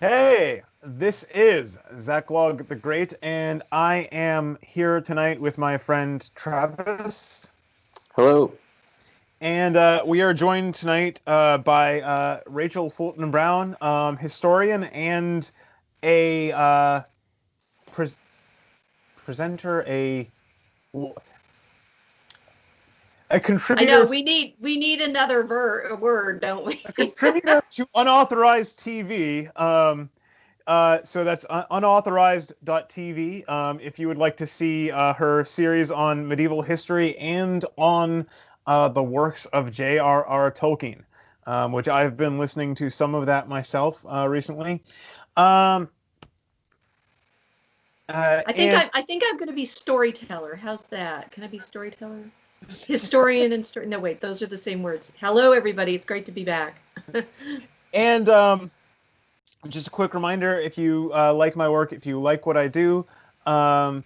Hey, this is Zach Log the Great, and I am here tonight with my friend Travis. Hello. And we are joined tonight by Rachel Fulton Brown, historian and a pres presenter, a I contributor. know we need another word, don't we? A contributor to unauthorized TV. So that's unauthorized.tv. If you would like to see her series on medieval history and on the works of J.R.R. Tolkien, which I've been listening to some of that myself recently. I think I'm going to be storyteller. How's that? Can I be storyteller? Historian and story. No, wait, those are the same words. Hello, everybody. It's great to be back. And just a quick reminder, if you like my work, if you like what I do,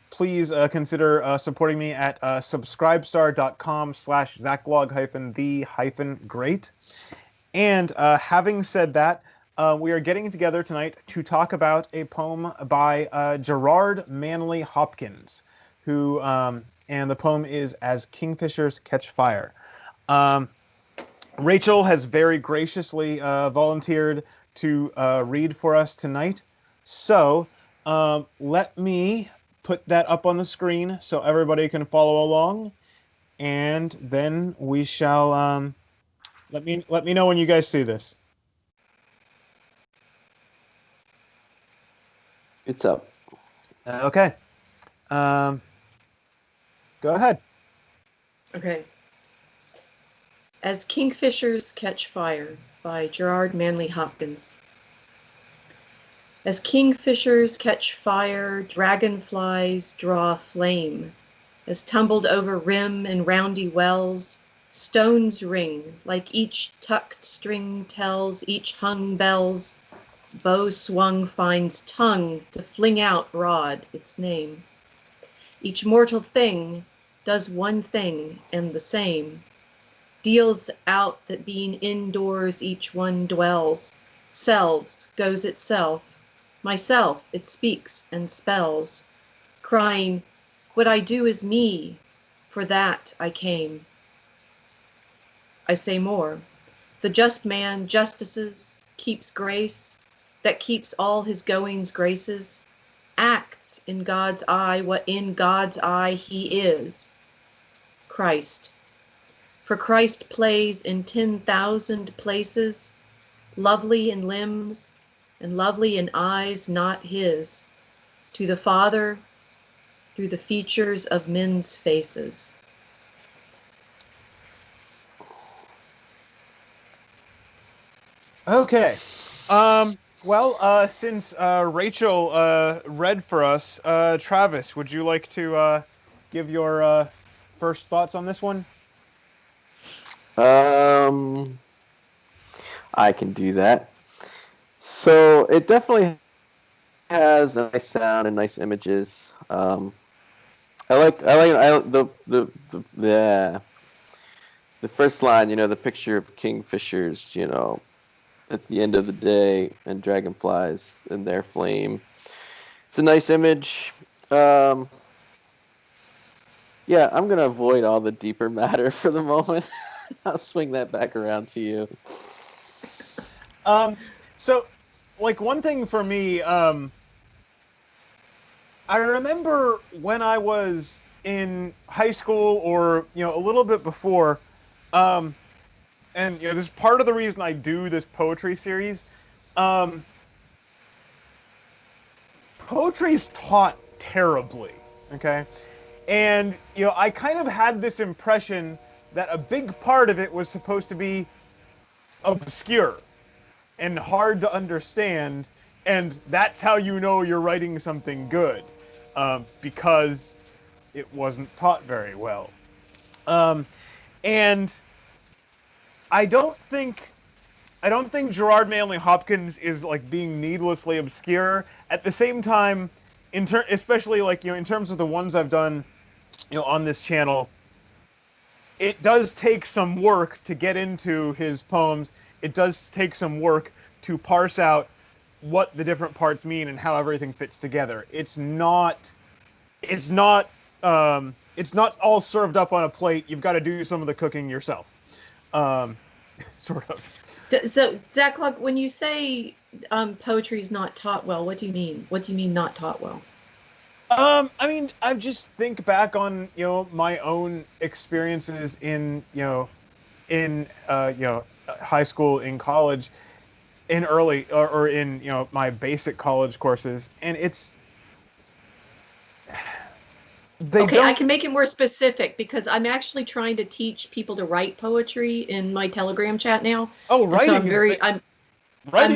please consider supporting me at subscribestar.com/zachlog-the-great. And having said that, we are getting together tonight to talk about a poem by Gerard Manley Hopkins, who, and the poem is As Kingfishers Catch Fire. Rachel has very graciously volunteered to read for us tonight. So let me put that up on the screen so everybody can follow along, and then we shall let me know when you guys see this. It's up. Okay. Go ahead. Okay. As Kingfishers Catch Fire by Gerard Manley Hopkins. As kingfishers catch fire, dragonflies draw flame. As tumbled over rim and roundy wells, stones ring, like each tucked string tells each hung bell's bow swung finds tongue to fling out broad its name. Each mortal thing does one thing and the same, deals out that being indoors each one dwells, selves goes itself, myself it speaks and spells, crying, what I do is me, for that I came. I say more, the just man justices, keeps grace, that keeps all his goings graces, acts in God's eye what in God's eye he is, Christ. For Christ plays in 10,000 places, lovely in limbs and lovely in eyes not his, to the Father through the features of men's faces. Okay. Well, since Rachel read for us, Travis, would you like to give your first thoughts on this one? I can do that. So it definitely has a nice sound and nice images. I like the first line. You know, the picture of kingfishers. You know, at the end of the day, and dragonflies in their flame. It's a nice image. Yeah, I'm gonna avoid all the deeper matter for the moment. I'll swing that back around to you. So, like, one thing for me, I remember when I was in high school, or a little bit before, and this is part of the reason I do this poetry series. Poetry's taught terribly, okay? And I kind of had this impression that a big part of it was supposed to be obscure and hard to understand, and that's how you know you're writing something good, because it wasn't taught very well. And I don't think Gerard Manley Hopkins is like being needlessly obscure. At the same time, especially like in terms of the ones I've done, on this channel, it does take some work to get into his poems. It does take some work to parse out what the different parts mean and how everything fits together. It's not all served up on a plate. You've got to do some of the cooking yourself. Sort of. So, Zach, when you say poetry is not taught well, what do you mean? What do you mean not taught well? I mean, I just think back on, my own experiences in high school, in college, in early or in, my basic college courses, and I can make it more specific because I'm actually trying to teach people to write poetry in my Telegram chat now. Oh, writing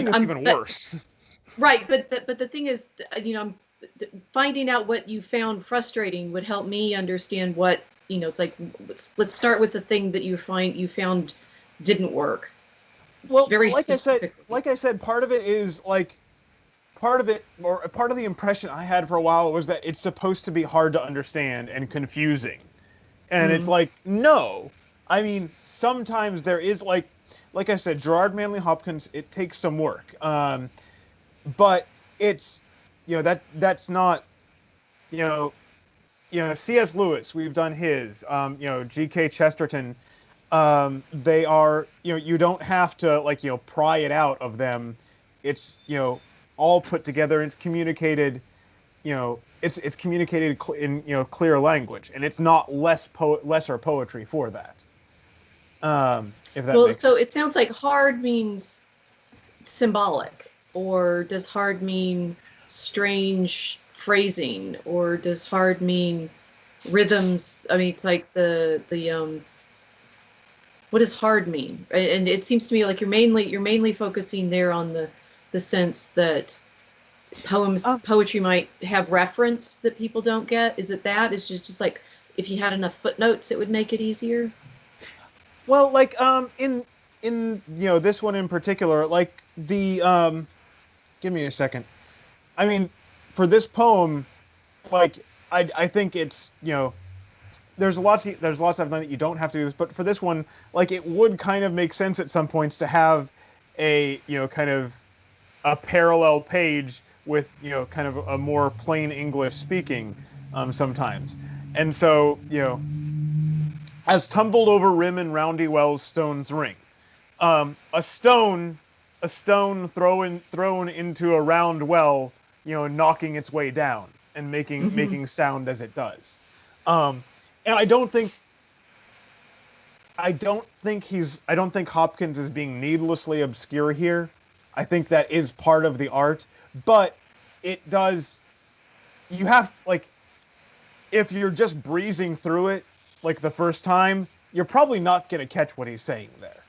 is even worse. Right, but the thing is, I'm finding out what you found frustrating would help me understand what, it's like, let's start with the thing that you found didn't work. Well, like I said, part of it is part of the impression I had for a while was that it's supposed to be hard to understand and confusing. And it's like, no. I mean, sometimes there is like I said, Gerard Manley Hopkins, it takes some work. But it's, that's not, C.S. Lewis, we've done his, G.K. Chesterton, they are, you don't have to pry it out of them. It's, all put together, and it's communicated, it's communicated in, clear language, and it's not lesser poetry for that. If that makes sense. It sounds like hard means symbolic, or does hard mean strange phrasing, or does hard mean rhythms? I mean, it's like the what does hard mean? And it seems to me like you're mainly focusing there on the sense that poetry might have reference that people don't get. Is it that? Is just like if you had enough footnotes, it would make it easier? Well, in this one in particular, give me a second. I mean, for this poem, I think it's, there's lots I've done that you don't have to do this, but for this one, it would kind of make sense at some points to have a, kind of a parallel page with, kind of a more plain English speaking, sometimes. And so, as tumbled over rim and roundy wells stones ring. A stone thrown into a round well, knocking its way down and making sound as it does. And I don't think Hopkins is being needlessly obscure here. I think that is part of the art, but it does. You have if you're just breezing through it the first time, you're probably not going to catch what he's saying there.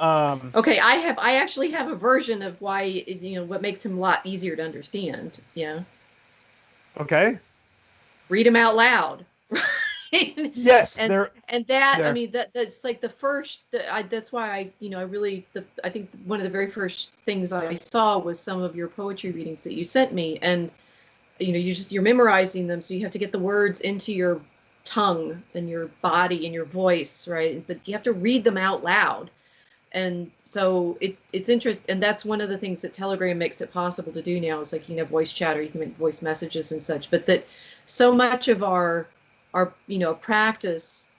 Okay, I actually have a version of why, what makes him a lot easier to understand. Yeah. Okay. Read him out loud. Yes, I mean, that's like the first. That's why I think one of the very first things I saw was some of your poetry readings that you sent me, and you're memorizing them, so you have to get the words into your tongue and your body and your voice, right? But you have to read them out loud. And so it's interesting, and that's one of the things that Telegram makes it possible to do now. Is you can have voice chat, or you can make voice messages and such. But that so much of our practice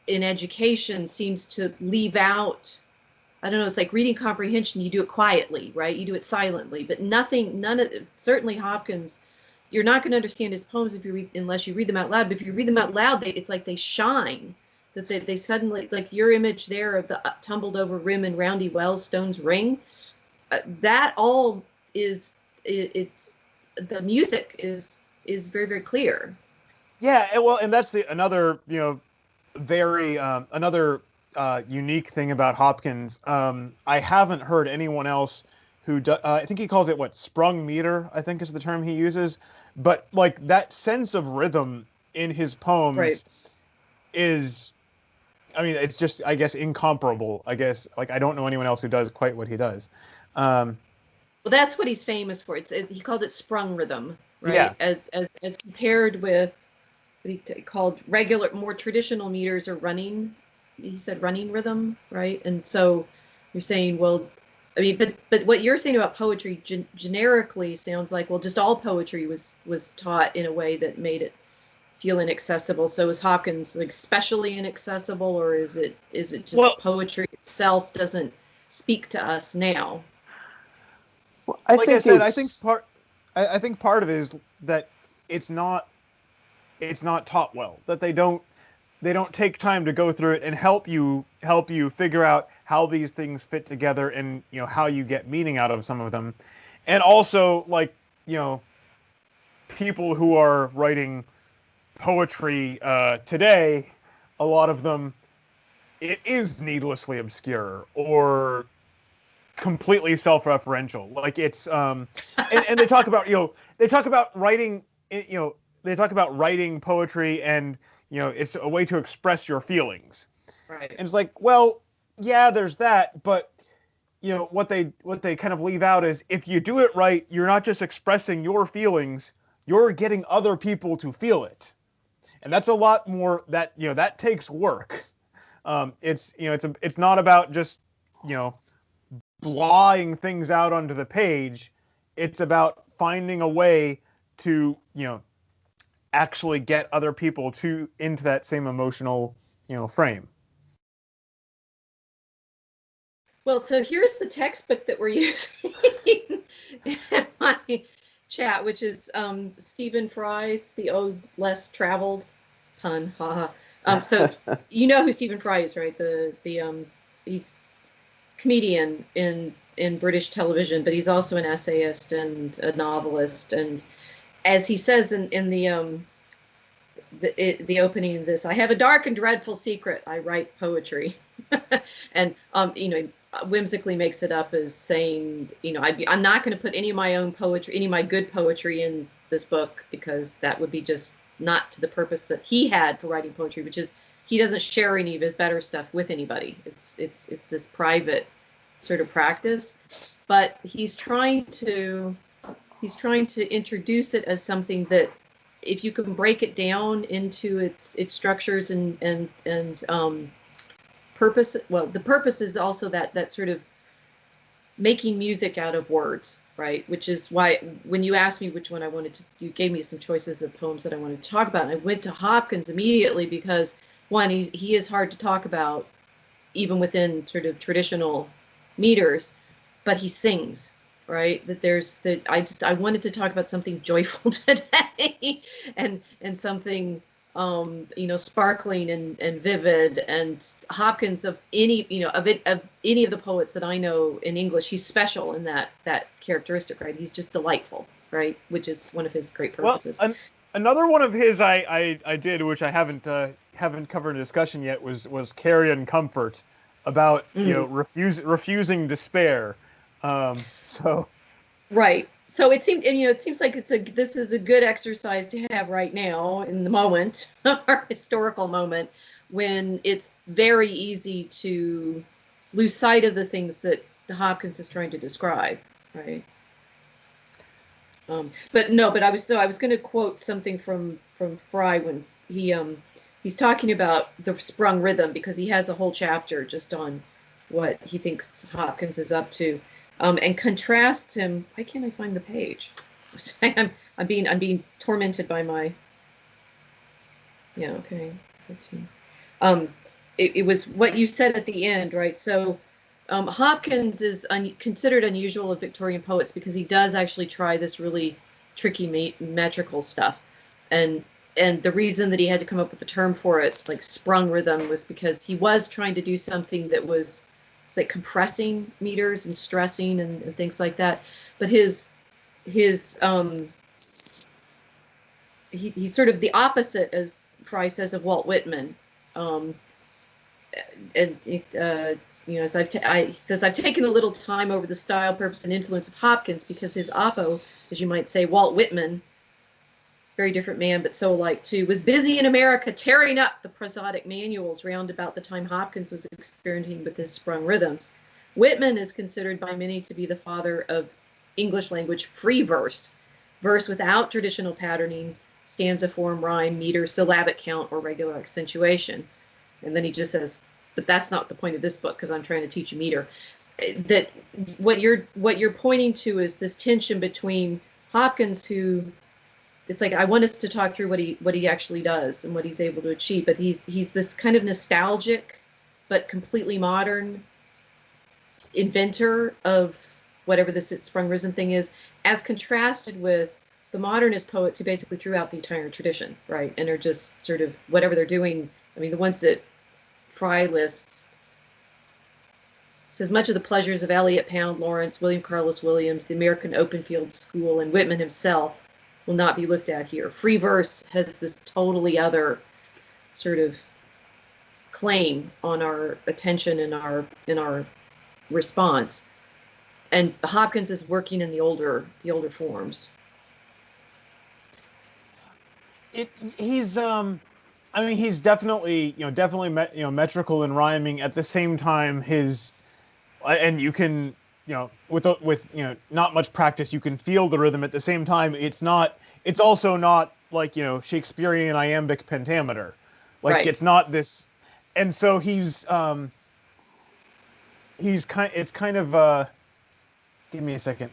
in education seems to leave out. I don't know. It's like reading comprehension. You do it quietly, right? You do it silently. But certainly Hopkins, you're not going to understand his poems unless you read them out loud. But if you read them out loud, it's like they shine. That they suddenly, like your image there of the tumbled over rim and roundy wells stones ring, that all is, it's the music is very, very clear. Yeah, well, and that's another very another unique thing about Hopkins. I haven't heard anyone else who I think he calls it Sprung Meter, I think is the term he uses, but that sense of rhythm in his poems is, I mean, it's just, I guess, incomparable. I guess, I don't know anyone else who does quite what he does. Well, that's what he's famous for. He called it sprung rhythm, right? Yeah. As compared with what he called regular, more traditional meters or running. He said running rhythm, right? And so you're saying, well, I mean, but what you're saying about poetry generically sounds like, well, just all poetry was taught in a way that made it feel inaccessible. So is Hopkins like specially inaccessible, or is it just Well, poetry itself doesn't speak to us now? Well, I like I think said, it's I think part of it is that it's not taught well. That they don't take time to go through it and help you figure out how these things fit together, and how you get meaning out of some of them. And also, like, people who are writing poetry today, a lot of them, it is needlessly obscure or completely self-referential. Like it's and they talk about writing, they talk about writing poetry, and it's a way to express your feelings. Right. And it's like, well, yeah, there's that, but what they kind of leave out is, if you do it right, you're not just expressing your feelings, you're getting other people to feel it. And that's a lot more, that takes work. It's not about just blawing things out onto the page. It's about finding a way to actually get other people into that same emotional frame. Well, so here's the textbook that we're using in my chat, which is Stephen Fry's The Old Less Traveled, pun, haha. So you know who Stephen Fry is, right? He's comedian in British television, but he's also an essayist and a novelist. And as he says in the opening of this, I have a dark and dreadful secret. I write poetry. And whimsically makes it up as saying, I'm not going to put any of my own poetry, any of my good poetry in this book, because that would be just not to the purpose that he had for writing poetry, which is he doesn't share any of his better stuff with anybody. It's this private sort of practice, but he's trying to introduce it as something that, if you can break it down into its structures and purpose, well, the purpose is also that sort of making music out of words, right? Which is why when you asked me which one I wanted to, you gave me some choices of poems that I wanted to talk about, and I went to Hopkins immediately because, one, he is hard to talk about even within sort of traditional meters, but he sings, right? I wanted to talk about something joyful today, and something sparkling and vivid. And Hopkins, of any of any of the poets that I know in English, he's special in that characteristic, right? He's just delightful, right? Which is one of his great purposes. Well, another one of his I did, which I haven't covered in discussion yet, was Carrion Comfort, about refusing despair. So right. So it seems like this is a good exercise to have right now in the moment, our historical moment, when it's very easy to lose sight of the things that Hopkins is trying to describe, right? But I was going to quote something from Fry when he's talking about the sprung rhythm, because he has a whole chapter just on what he thinks Hopkins is up to. And contrasts him. Why can't I find the page? I'm being tormented by my. Yeah. Okay. 13. It was what you said at the end, right? So, Hopkins is considered unusual of Victorian poets because he does actually try this really tricky metrical stuff, and the reason that he had to come up with the term for it, like sprung rhythm, was because he was trying to do something that was, it's like compressing meters and stressing and things like that. But he's sort of the opposite, as Fry says, of Walt Whitman. He says, I've taken a little time over the style, purpose, and influence of Hopkins because his oppo, as you might say, Walt Whitman, very different man, but so alike too, was busy in America tearing up the prosodic manuals round about the time Hopkins was experimenting with his sprung rhythms. Whitman is considered by many to be the father of English language free verse without traditional patterning, stanza form, rhyme, meter, syllabic count, or regular accentuation. And then he just says, but that's not the point of this book because I'm trying to teach you meter. that what you're pointing to is this tension between Hopkins, who it's like I want us to talk through what he actually does and what he's able to achieve, but he's this kind of nostalgic but completely modern inventor of whatever this sprung risen thing is, as contrasted with the modernist poets who basically threw out the entire tradition, right, and are just sort of whatever they're doing. I mean, the ones that Fry lists says much of the pleasures of Eliot, Pound, Lawrence, William Carlos Williams, the American Open Field School, and Whitman himself will not be looked at here. Free verse has this totally other sort of claim on our attention and our response. And Hopkins is working in the older forms. He's I mean, he's definitely metrical and rhyming. At the same time, and you can, with not much practice, you can feel the rhythm. At the same time, it's also not like, Shakespearean iambic pentameter. Like, right. It's not this. And so it's kind of, give me a second.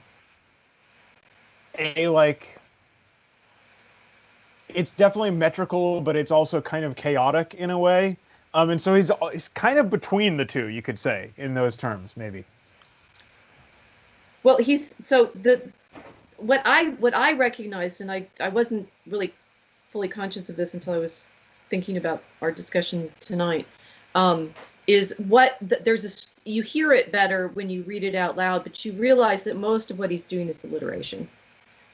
It's definitely metrical, but it's also kind of chaotic in a way. And so he's kind of between the two, you could say, in those terms, maybe. Well, what I recognized, and I wasn't really fully conscious of this until I was thinking about our discussion tonight, is you hear it better when you read it out loud, but you realize that most of what he's doing is alliteration,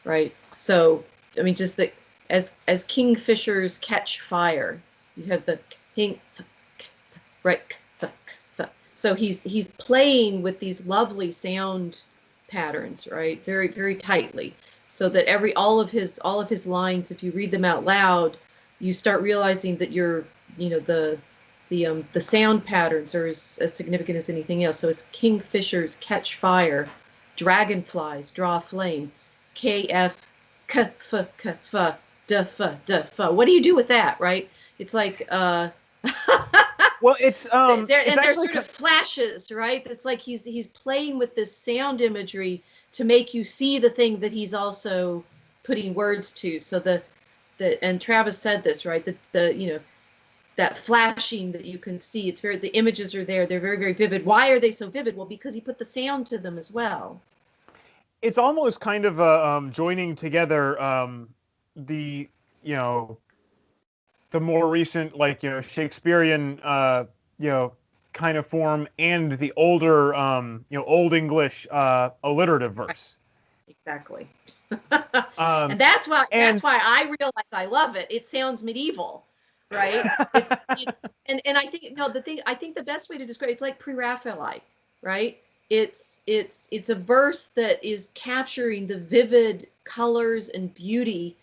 right? So, I mean, just that as Kingfishers Catch Fire, you have the king, right? So he's playing with these lovely sound patterns, right? Very, very tightly, so that all of his lines, if you read them out loud, you start realizing that the sound patterns are as significant as anything else. So it's Kingfishers Catch Fire, dragonflies draw flame, KF K F K F D F. What do you do with that, right? It's like well, it's there's sort of flashes, right? It's like he's playing with this sound imagery to make you see the thing that he's also putting words to. So and Travis said this, right? That flashing that you can see, the images are there. They're very, very vivid. Why are they so vivid? Well, because he put the sound to them as well. It's almost kind of joining together the more recent, Shakespearean kind of form and the older Old English alliterative verse. Exactly. And that's why I realize I love it. It sounds medieval, right? And I think I think the best way to describe it's like pre-Raphaelite, right? It's a verse that is capturing the vivid colors and beauty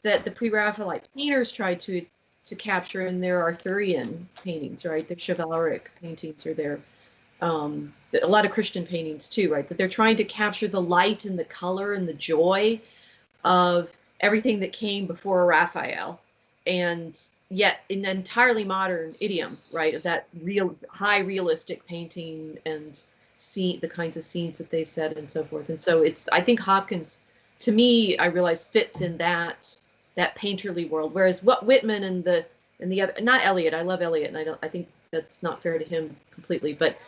that the pre-Raphaelite painters tried to capture in their Arthurian paintings, right? The chivalric paintings are there. A lot of Christian paintings too, right? That they're trying to capture the light and the color and the joy of everything that came before Raphael, and yet in an entirely modern idiom, right? Of that real high realistic painting and the kinds of scenes that they set and so forth. And so I think Hopkins, to me, I realize fits in that painterly world, whereas what Whitman and the other, not Eliot, I love Eliot, and I think that's not fair to him completely, but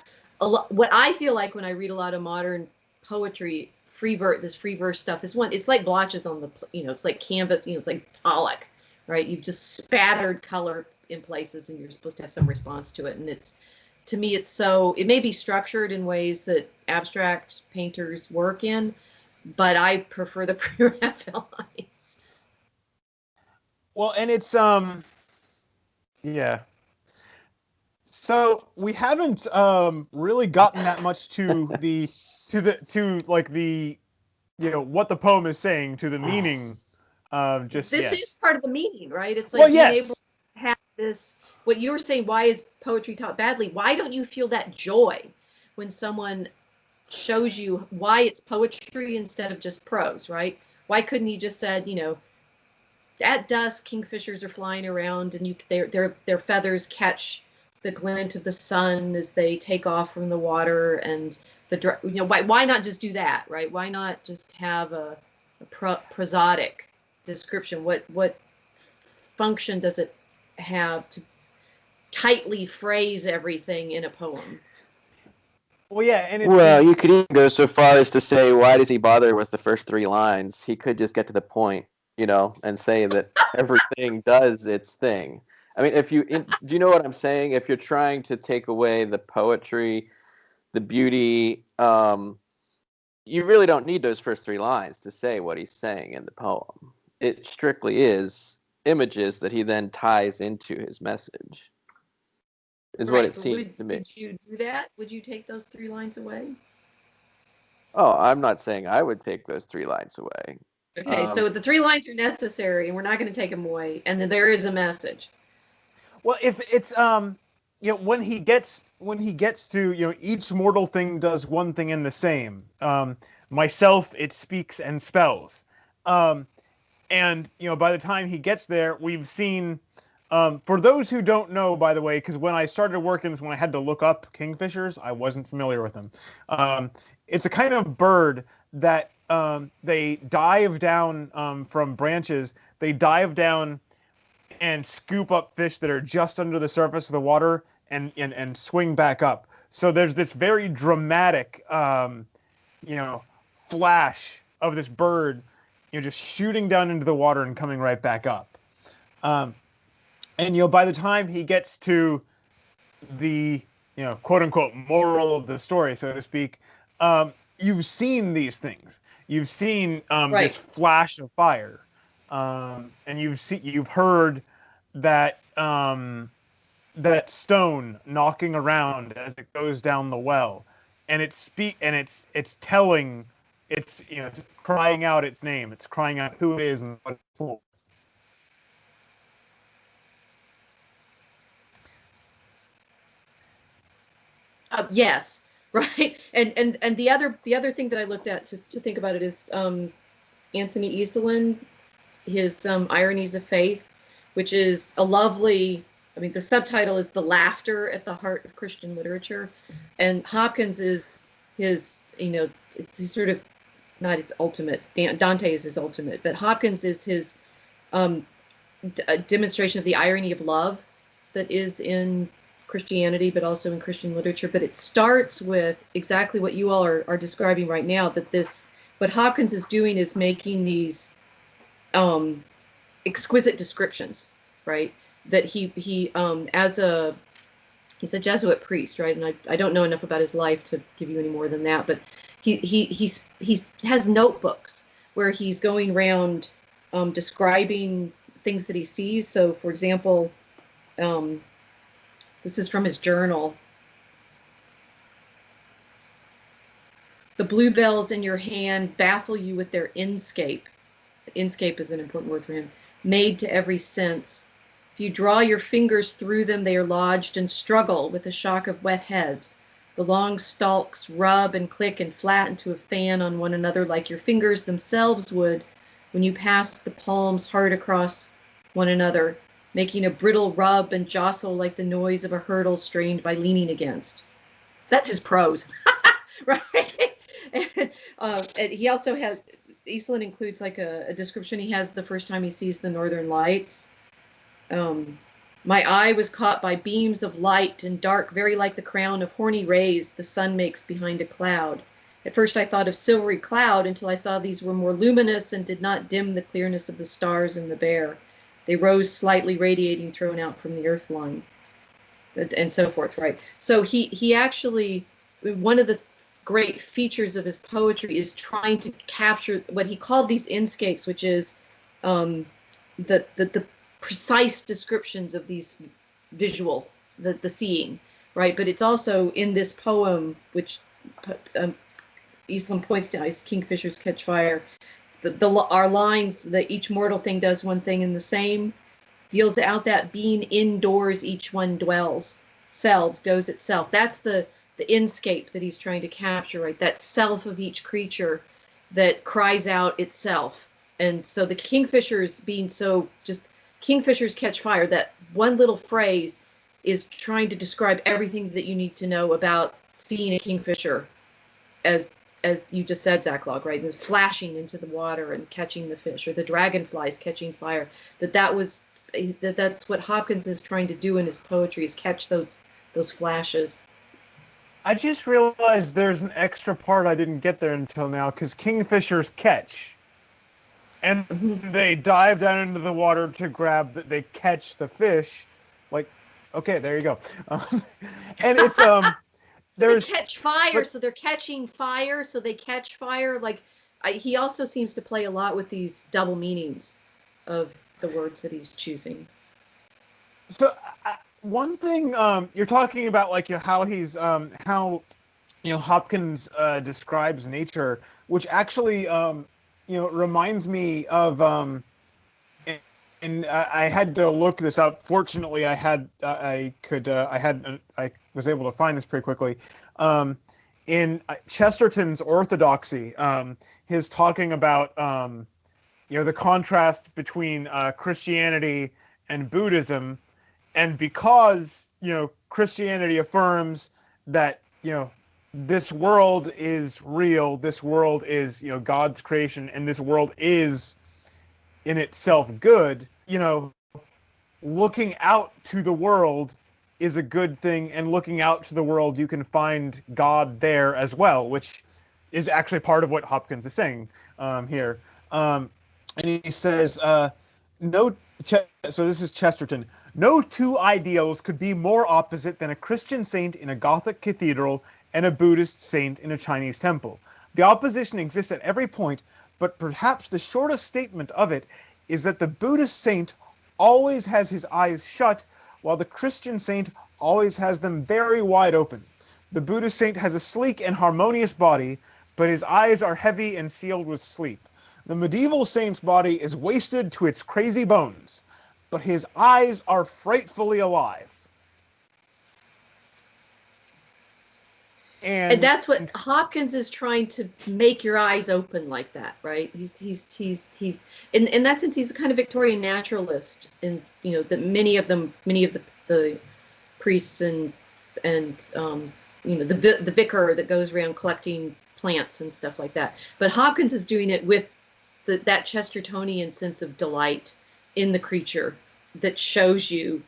what I feel like when I read a lot of modern poetry, this free verse stuff is it's like blotches on the, it's like canvas, it's like Pollock, right? You've just spattered color in places and you're supposed to have some response to it. And to me, it may be structured in ways that abstract painters work in, but I prefer the pre-Raphaelites. Well, and it's yeah. So we haven't really gotten that much to what the poem is saying, to the meaning just yet. This is part of the meaning, right? It's like well, being yes. able to have this. What you were saying, why is poetry taught badly? Why don't you feel that joy when someone shows you why it's poetry instead of just prose, right? Why couldn't he just said, at dusk kingfishers are flying around and their feathers catch the glint of the sun as they take off from the water, and why not just do that, right? Why not just have a prosodic description? What function does it have to tightly phrase everything in a poem? Well, yeah, and Well, you could even go so far as to say, why does he bother with the first 3 lines? He could just get to the point, and say that everything does its thing. I mean, do you know what I'm saying? If you're trying to take away the poetry, the beauty, you really don't need those first 3 lines to say what he's saying in the poem. It strictly is images that he then ties into his message. Is what it seems to me. Would you do that? Would you take those 3 lines away? Oh, I'm not saying I would take those 3 lines away. Okay, so the 3 lines are necessary, and we're not going to take them away, and then there is a message. Well, if it's when he gets to each mortal thing does one thing and the same. Myself, it speaks and spells, and by the time he gets there, we've seen. For those who don't know, by the way, because when I started working, when I had to look up kingfishers, I wasn't familiar with them. It's a kind of bird that they dive down from branches. They dive down and scoop up fish that are just under the surface of the water and swing back up. So there's this very dramatic, flash of this bird, just shooting down into the water and coming right back up. And by the time he gets to the quote unquote moral of the story, so to speak, you've seen these things. You've seen this flash of fire, and you've heard that that stone knocking around as it goes down the well, and it's telling, it's crying out its name. It's crying out who it is and what it's for. Yes, right. And the other thing that I looked at to think about it is Anthony Easelin, his Ironies of Faith, which is a lovely. I mean, the subtitle is "The Laughter at the Heart of Christian Literature," and Hopkins is his. He's sort of not his ultimate. Dante is his ultimate, but Hopkins is his demonstration of the irony of love that is in Christianity, but also in Christian literature. But it starts with exactly what you all are describing right now, that what Hopkins is doing is making these exquisite descriptions, right? That he's a Jesuit priest, right? And I don't know enough about his life to give you any more than that, but he has notebooks where he's going around describing things that he sees. So, for example, this is from his journal. The bluebells in your hand baffle you with their inscape. Inscape is an important word for him. Made to every sense. If you draw your fingers through them, they are lodged and struggle with a shock of wet heads. The long stalks rub and click and flatten to a fan on one another like your fingers themselves would when you pass the palms hard across one another, making a brittle rub and jostle like the noise of a hurdle strained by leaning against. That's his prose, right? And he also has, Eastland includes like a description he has the first time he sees the Northern Lights. My eye was caught by beams of light and dark, very like the crown of horny rays the sun makes behind a cloud. At first I thought of silvery cloud until I saw these were more luminous and did not dim the clearness of the stars in the Bear. They rose slightly, radiating, thrown out from the earth line, and so forth, right? So he actually, one of the great features of his poetry is trying to capture what he called these inscapes, which is the precise descriptions of these visual, the seeing, right? But it's also in this poem, which Eastland points to as Kingfishers Catch Fire. Our lines that each mortal thing does one thing and the same deals out that being indoors each one dwells, selves, goes itself. That's the inscape that he's trying to capture, right? That self of each creature that cries out itself. And so the kingfishers being so just Kingfishers Catch Fire, that one little phrase is trying to describe everything that you need to know about seeing a kingfisher as you just said, Zachlog, right? The flashing into the water and catching the fish, or the dragonflies catching fire. That's what Hopkins is trying to do in his poetry, is catch those flashes. I just realized there's an extra part I didn't get there until now, because kingfishers catch. And they dive down into the water to they catch the fish. Like, okay, there you go. And it's, they catch fire, so they're catching fire, so they catch fire. Like, he also seems to play a lot with these double meanings of the words that he's choosing. So, one thing, you're talking about, like, how he's, how, Hopkins describes nature, which actually, reminds me of, and I had to look this up. Fortunately, I was able to find this pretty quickly. In Chesterton's Orthodoxy, his talking about, the contrast between Christianity and Buddhism, and because, Christianity affirms that, this world is real, this world is, God's creation, and this world is in itself good, looking out to the world is a good thing, and looking out to the world, you can find God there as well, which is actually part of what Hopkins is saying here. And he says, so this is Chesterton. No two ideals could be more opposite than a Christian saint in a Gothic cathedral and a Buddhist saint in a Chinese temple. The opposition exists at every point, but perhaps the shortest statement of it is that the Buddhist saint always has his eyes shut, while the Christian saint always has them very wide open. The Buddhist saint has a sleek and harmonious body, but his eyes are heavy and sealed with sleep. The medieval saint's body is wasted to its crazy bones, but his eyes are frightfully alive. And that's what Hopkins is trying to make your eyes open like that, right? He's in that sense, he's a kind of Victorian naturalist, and that many of the priests and the vicar that goes around collecting plants and stuff like that. But Hopkins is doing it with that Chestertonian sense of delight in the creature that shows you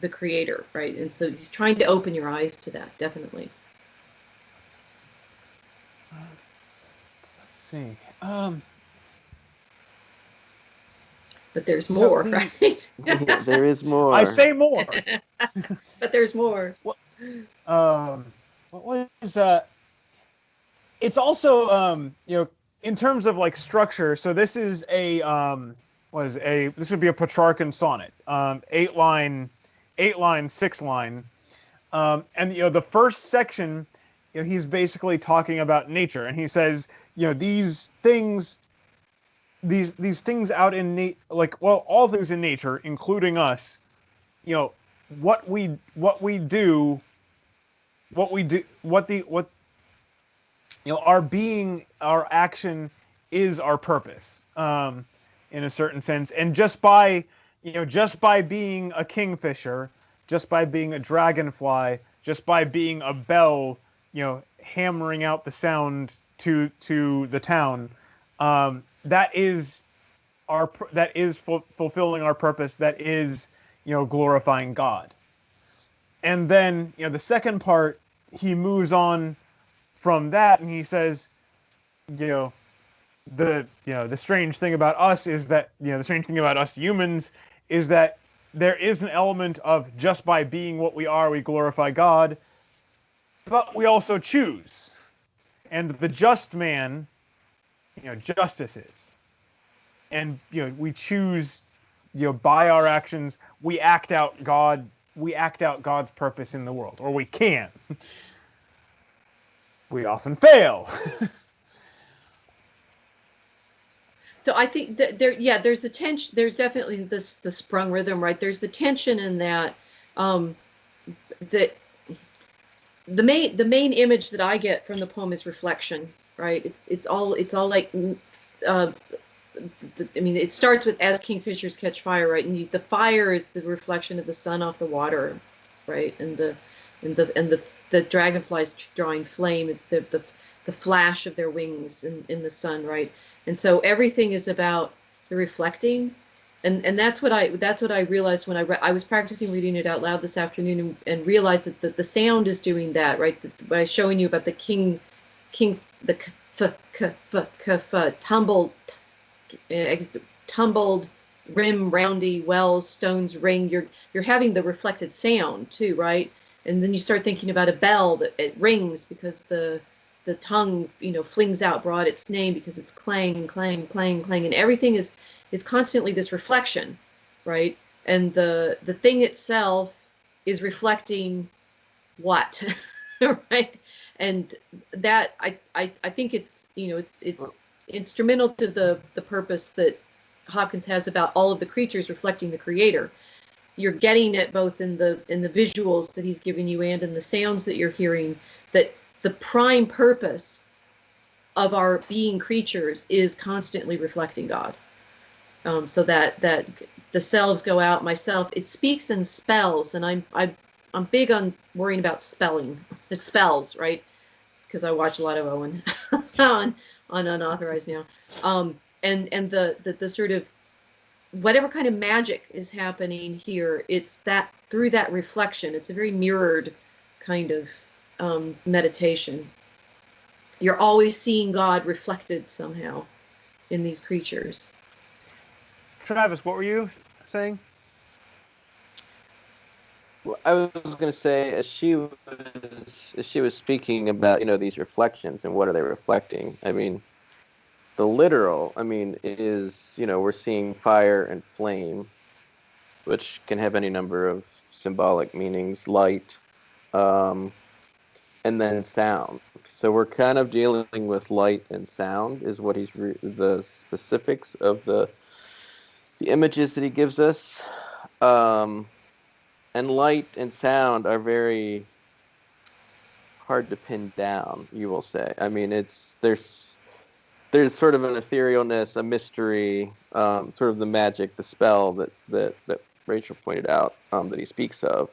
the creator, right? And so he's trying to open your eyes to that, definitely. Let's see. But there's more, right? Yeah, there is more. I say more. But there's more. What was it's also in terms of like structure. So this is this would be a Petrarchan sonnet, 8 line, 6 line, and the first section, he's basically talking about nature, and he says, these things out in all things in nature, including us, what our being, our action is our purpose, in a certain sense. And just by being a kingfisher, just by being a dragonfly, just by being a bell, hammering out the sound to the town, that is fulfilling our purpose. That is, glorifying God. And then, the second part, he moves on from that, and he says, the strange thing about us is that, the strange thing about us humans is that there is an element of just by being what we are, we glorify God, but we also choose. And the just man, justice is. And, we choose, by our actions, we act out God's purpose in the world, or we can. We often fail. So I think that there's a tension. There's definitely the sprung rhythm, right? There's the tension in that. That the main image that I get from the poem is reflection, right? It's all like, it starts with as kingfishers catch fire, right? And the fire is the reflection of the sun off the water, right? And the dragonflies drawing flame is the the flash of their wings in the sun, right? And so everything is about the reflecting, and that's what I realized when I was practicing reading it out loud this afternoon, and realized that the sound is doing that, right? By showing you about the king, the tumbled, tumbled rim, roundy wells, stones ring. You're having the reflected sound too, right? And then you start thinking about a bell that it rings because the tongue, flings out broad its name because it's clang, clang, clang, clang, and everything is constantly this reflection, right? And the thing itself is reflecting what, right? And that I think it's it's instrumental to the purpose that Hopkins has about all of the creatures reflecting the Creator. You're getting it both in the visuals that he's giving you and in the sounds that you're hearing, that the prime purpose of our being creatures is constantly reflecting God. So that the selves go out, myself, it speaks and spells, and I'm big on worrying about spelling. It spells, right? Because I watch a lot of Owen on Unauthorized now. And the sort of whatever kind of magic is happening here, it's that through that reflection. It's a very mirrored kind of meditation. You're always seeing God reflected somehow in these creatures. Travis, what were you saying? Well, I was going to say, as she was speaking about, these reflections and what are they reflecting? I mean, the literal, is, we're seeing fire and flame, which can have any number of symbolic meanings, light, and then sound. So we're kind of dealing with light and sound is what the specifics of the images that he gives us. And light and sound are very hard to pin down, you will say. I mean, there's sort of an etherealness, a mystery, sort of the magic, the spell that Rachel pointed out, that he speaks of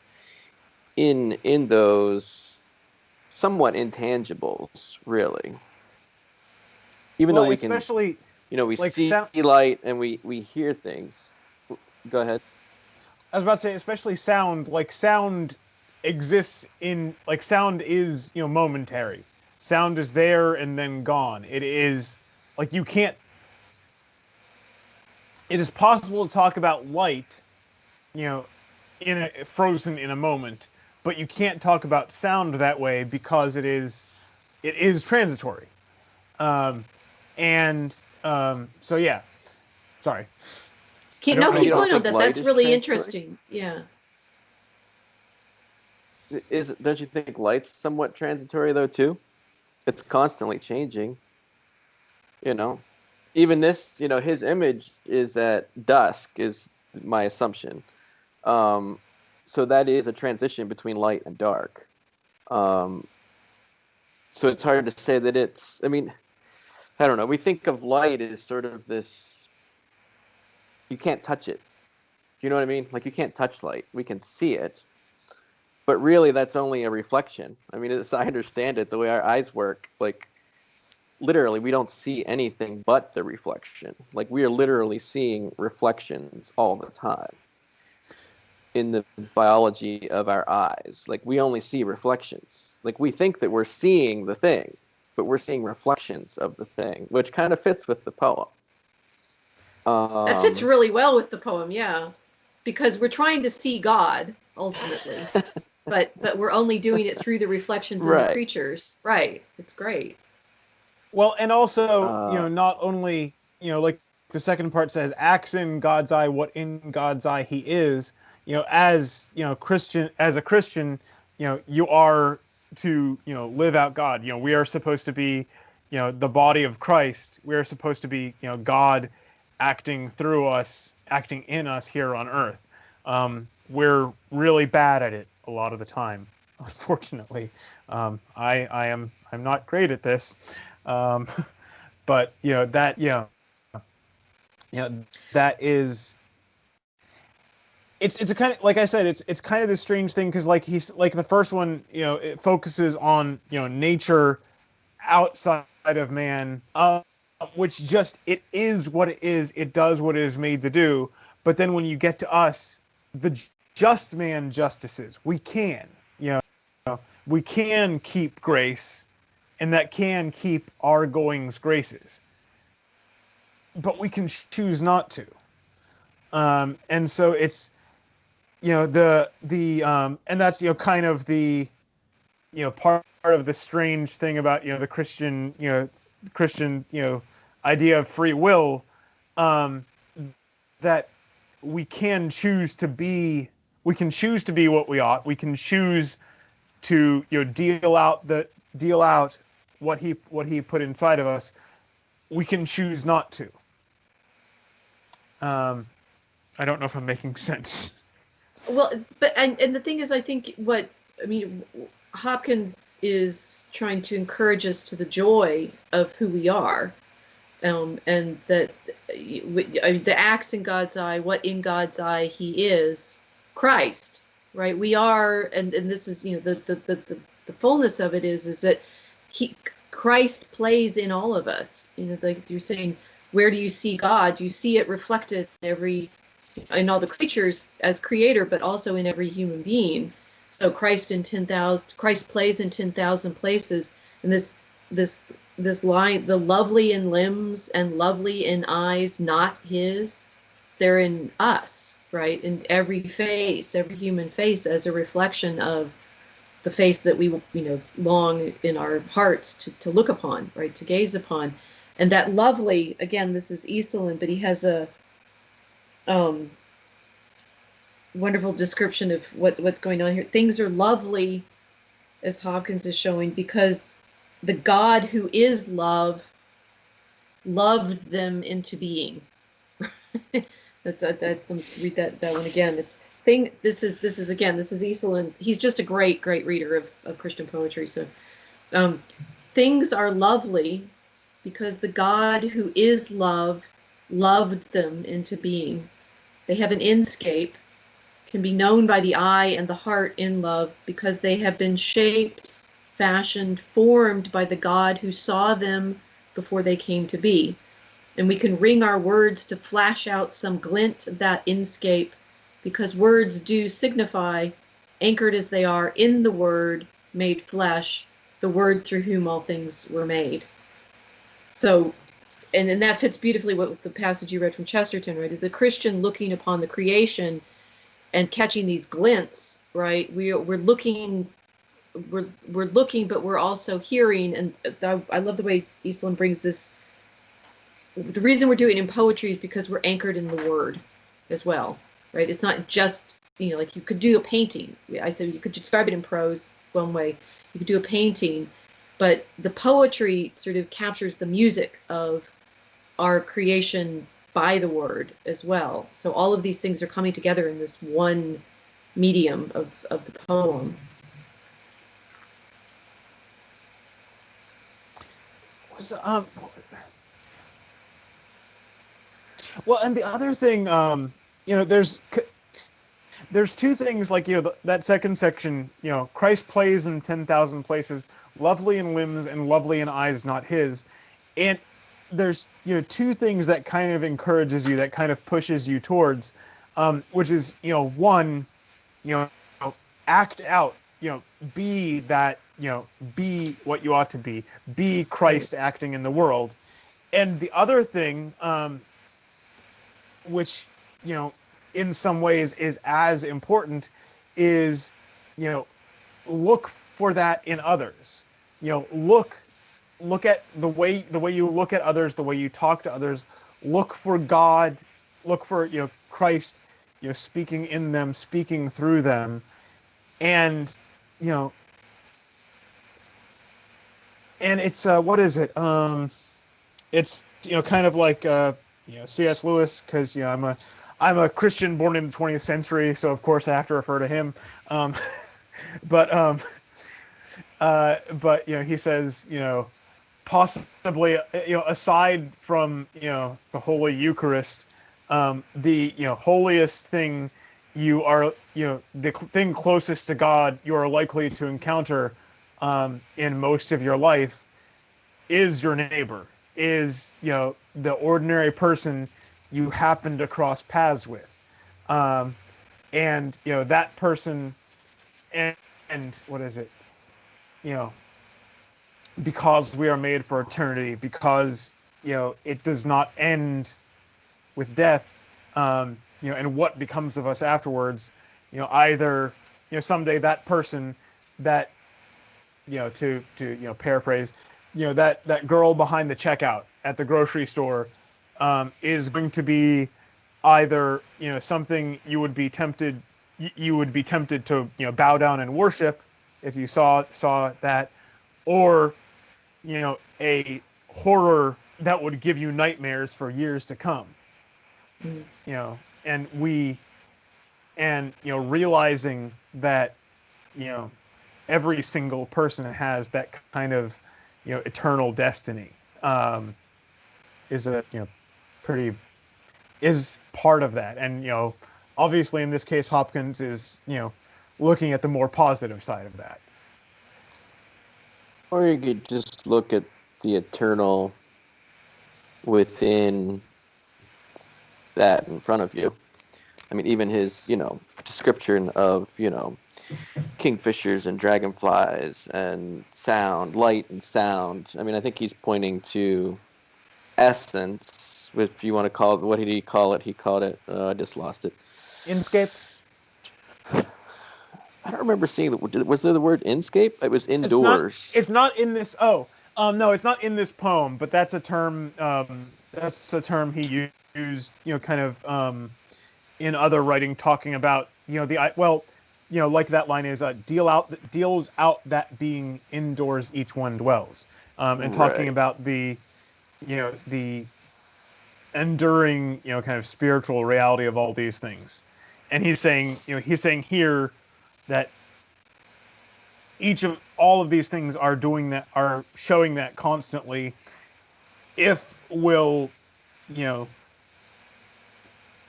in those somewhat intangibles, really. Even though we especially, can, we see light and we hear things. Go ahead. I was about to say, especially sound. Like sound exists in sound is momentary. Sound is there and then gone. It is like you can't. It is possible to talk about light, frozen in a moment, but you can't talk about sound that way because it is transitory. So yeah, sorry. Keep going on that. That's really interesting. Yeah. Don't you think light's somewhat transitory though too? It's constantly changing. Even this, his image is at dusk is my assumption. So that is a transition between light and dark. So it's hard to say that it's. I mean, I don't know. We think of light as sort of this. You can't touch it. Do you know what I mean? Like you can't touch light. We can see it, but really that's only a reflection. I mean, as I understand it, the way our eyes work, like literally we don't see anything but the reflection. Like we are literally seeing reflections all the time in the biology of our eyes. Like we only see reflections. Like we think that we're seeing the thing, but we're seeing reflections of the thing, which kind of fits with the poem. That fits really well with the poem, yeah, because we're trying to see God ultimately, but we're only doing it through the reflections in the creatures. Right. It's great. Well, and also, not only, like the second part says, acts in God's eye what in God's eye he is. As a Christian, you are to, live out God. We are supposed to be, the body of Christ. We are supposed to be, God acting through us, acting in us here on earth. We're really bad at it a lot of the time, unfortunately. I'm not great at this. But that is, it's a kind of, like I said, it's kind of this strange thing because like he's like the first one, it focuses on nature outside of man, which just, it is what it is. It does what it is made to do. But then when you get to us, the just man justices, we can, we can keep grace, and that can keep our goings graces. But we can choose not to. And so it's, and that's, kind of the, part of the strange thing about, the Christian, idea of free will, that we can choose to be what we ought. We can choose to, deal out what he put inside of us. We can choose not to. I don't know if I'm making sense. Well, but and the thing is, I think Hopkins is trying to encourage us to the joy of who we are, and that the axe in God's eye, what in God's eye he is, Christ, right? We are, and this is, the fullness of it is that Christ plays in all of us. Like you're saying, where do you see God? You see it reflected in all the creatures as creator, but also in every human being. So Christ plays in 10,000 places, and this line, the lovely in limbs and lovely in eyes, not his, they're in us, right? In every face, every human face, as a reflection of the face that we, long in our hearts to look upon, right? To gaze upon. And that lovely, again, this is Eastland, but he has a wonderful description of what's going on here. Things are lovely, as Hopkins is showing, because the God who is love loved them into being. Let me read that one again. This is Eastland. He's just a great reader of Christian poetry. So things are lovely because the God who is love loved them into being. They have an inscape, can be known by the eye and the heart in love, because they have been shaped, fashioned, formed by the God who saw them before they came to be. And we can wring our words to flash out some glint of that inscape, because words do signify, anchored as they are in the Word made flesh, the Word through whom all things were made. So, and that fits beautifully with the passage you read from Chesterton, right? The Christian looking upon the creation and catching these glints, right? We're looking, but we're also hearing. And I love the way Eastland brings this. The reason we're doing it in poetry is because we're anchored in the Word as well, right? It's not just, like you could do a painting. I said you could describe it in prose one way. You could do a painting, but the poetry sort of captures the music of our creation by the Word as well. So all of these things are coming together in this one medium of the poem. Well, and the other thing, there's two things, like, that second section, Christ plays in 10,000 places, lovely in limbs and lovely in eyes, not his. And there's, two things that kind of encourages you, that kind of pushes you towards, which is, one, act out, be that, be what you ought to be Christ acting in the world. And the other thing, which, in some ways is as important, is, look for that in others. Look at the way you look at others, the way you talk to others. Look for God, look for, Christ, speaking in them, speaking through them. And, and it's, what is it? It's, kind of like, C.S. Lewis, because, I'm a Christian born in the 20th century, so of course I have to refer to him. But he says, possibly, aside from, the Holy Eucharist, the, holiest thing you are, the thing closest to God you are likely to encounter in most of your life is your neighbor, is, the ordinary person you happen to cross paths with. And, that person, and what is it? Because we are made for eternity, because, it does not end with death, and what becomes of us afterwards, either, someday that person that, to paraphrase, that girl behind the checkout at the grocery store, is going to be either, something you would be tempted to, bow down and worship if you saw that, or, a horror that would give you nightmares for years to come. And realizing that, every single person has that kind of, eternal destiny, is a, is part of that. And, obviously in this case, Hopkins is, looking at the more positive side of that. Or you could just look at the eternal within that in front of you. I mean, even his, description of, kingfishers and dragonflies and sound, light and sound. I mean, I think he's pointing to essence, if you want to call it. What did he call it? He called it, I just lost it. Inscape? I don't remember seeing was there the word inscape? It was indoors. It's not in this. No, it's not in this poem. But that's a term. That's a term he used. Kind of in other writing, talking about like that line is deals out that being indoors each one dwells, and talking about the the enduring kind of spiritual reality of all these things. And he's saying here that all of these things are doing that, are showing that constantly, if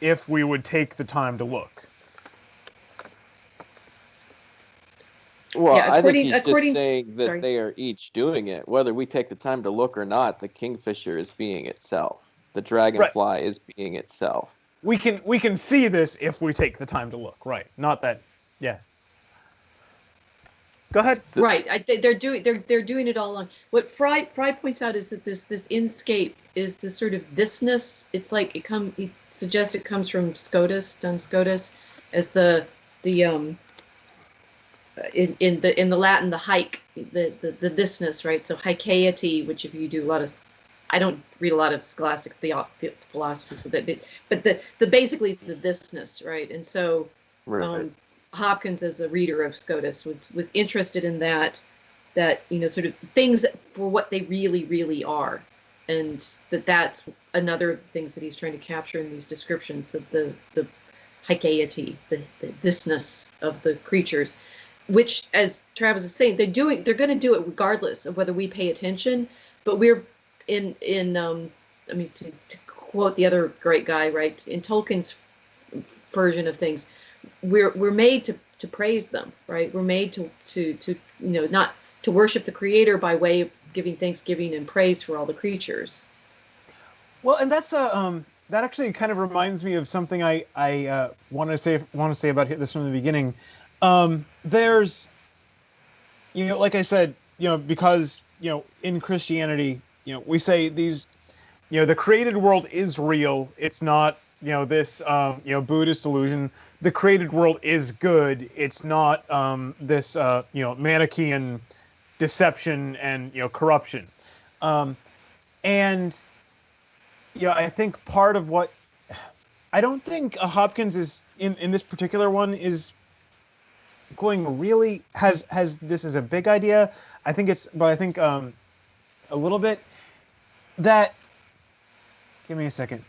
if we would take the time to look. Well, I think he's just saying that they are each doing it. Whether we take the time to look or not, the kingfisher is being itself. The dragonfly is being itself. We can see this if we take the time to look, right? Not that, yeah. Go ahead. Right, they're doing it all along. What Fry points out is that this inscape is this sort of thisness. It's like he suggests it comes from Scotus, Duns Scotus, as the in the Latin, the hike, the thisness, right? So haecaity, which if you do a lot of, I don't read a lot of scholastic philosophy, so that, but the basically the thisness, right? And so Hopkins, as a reader of Scotus, was interested in that sort of things for what they really are, and that's another things that he's trying to capture in these descriptions of the haecaity, the thisness of the creatures, which, as Travis is saying, they're going to do it regardless of whether we pay attention. But we're in I mean, to quote the other great guy, right, in Tolkien's version of things, we're made to praise them, right? We're made to not to worship the Creator by way of giving thanksgiving and praise for all the creatures. Well, and that's that actually kind of reminds me of something I want to say about this from the beginning. There's, like I said, because in Christianity, we say these, the created world is real. It's not, this, Buddhist illusion. The created world is good. It's not this, Manichaean deception and corruption. And I think part of what I don't think Hopkins is in this particular one is going really has this as a big idea. I think a little bit that. Give me a second.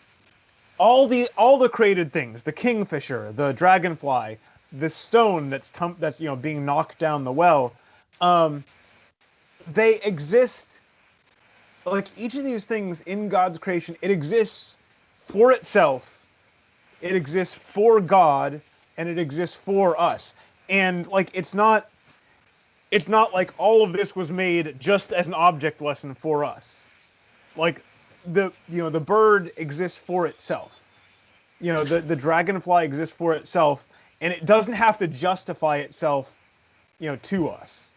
All the created things, the kingfisher, the dragonfly, the stone that's being knocked down the well, they exist. Like each of these things in God's creation, it exists for itself, it exists for God, and it exists for us. And like it's not it's not like all of this was made just as an object lesson for us. Like the bird exists for itself. The dragonfly exists for itself, and it doesn't have to justify itself, to us.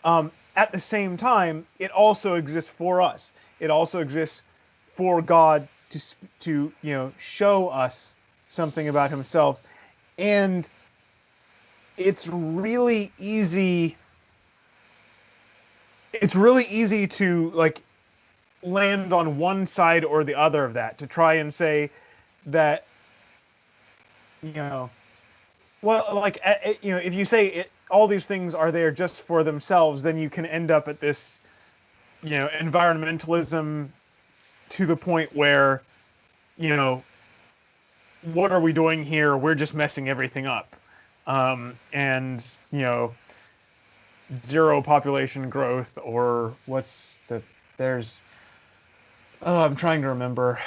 At the same time, it also exists for us. It also exists for God to show us something about Himself, and it's really easy. It's really easy to like land on one side or the other of that, to try and say that well, like if you say all these things are there just for themselves, then you can end up at this environmentalism to the point where what are we doing here? We're just messing everything up, and zero population growth, or there's I'm trying to remember.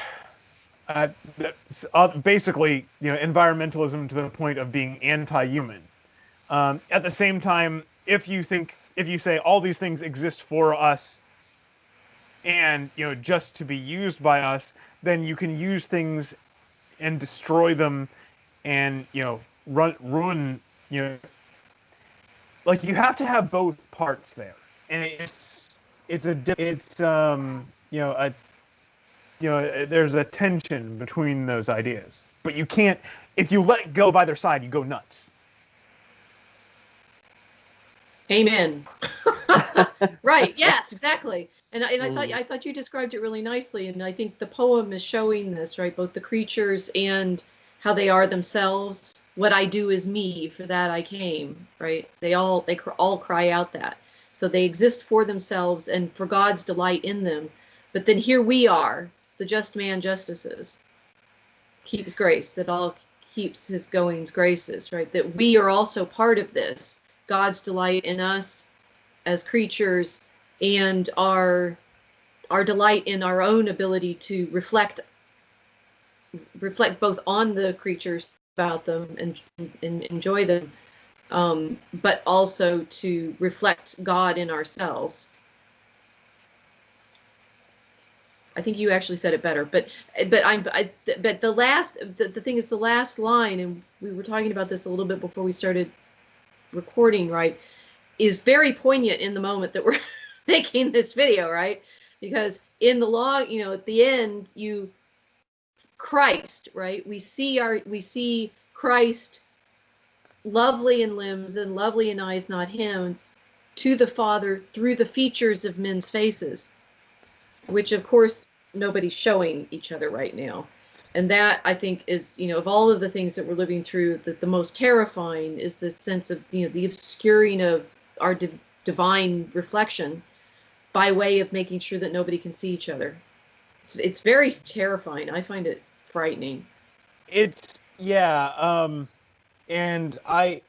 Basically, environmentalism to the point of being anti-human. At the same time, if you say all these things exist for us, and just to be used by us, then you can use things and destroy them, and ruin. Like you have to have both parts there, and there's a tension between those ideas. But you can't, if you let go of either side, you go nuts. Amen. Right. Yes, exactly. And I thought you described it really nicely. And I think the poem is showing this, right? Both the creatures and how they are themselves. What I do is me, for that I came, right? They all cry out that. So they exist for themselves and for God's delight in them. But then here we are, the just man justices, keeps grace, that all keeps his goings graces, right? That we are also part of this, God's delight in us as creatures, and our delight in our own ability to reflect both on the creatures, about them, and enjoy them, but also to reflect God in ourselves. I think you actually said it better, but the thing is, the last line, and we were talking about this a little bit before we started recording, right, is very poignant in the moment that we're making this video, right? Because in the long, at the end, Christ, right? We see Christ, lovely in limbs and lovely in eyes, not hands, to the Father through the features of men's faces, which of course nobody's showing each other right now. And that, I think, is, of all of the things that we're living through, that the most terrifying is this sense of, the obscuring of our divine reflection by way of making sure that nobody can see each other. It's very terrifying. I find it frightening. And I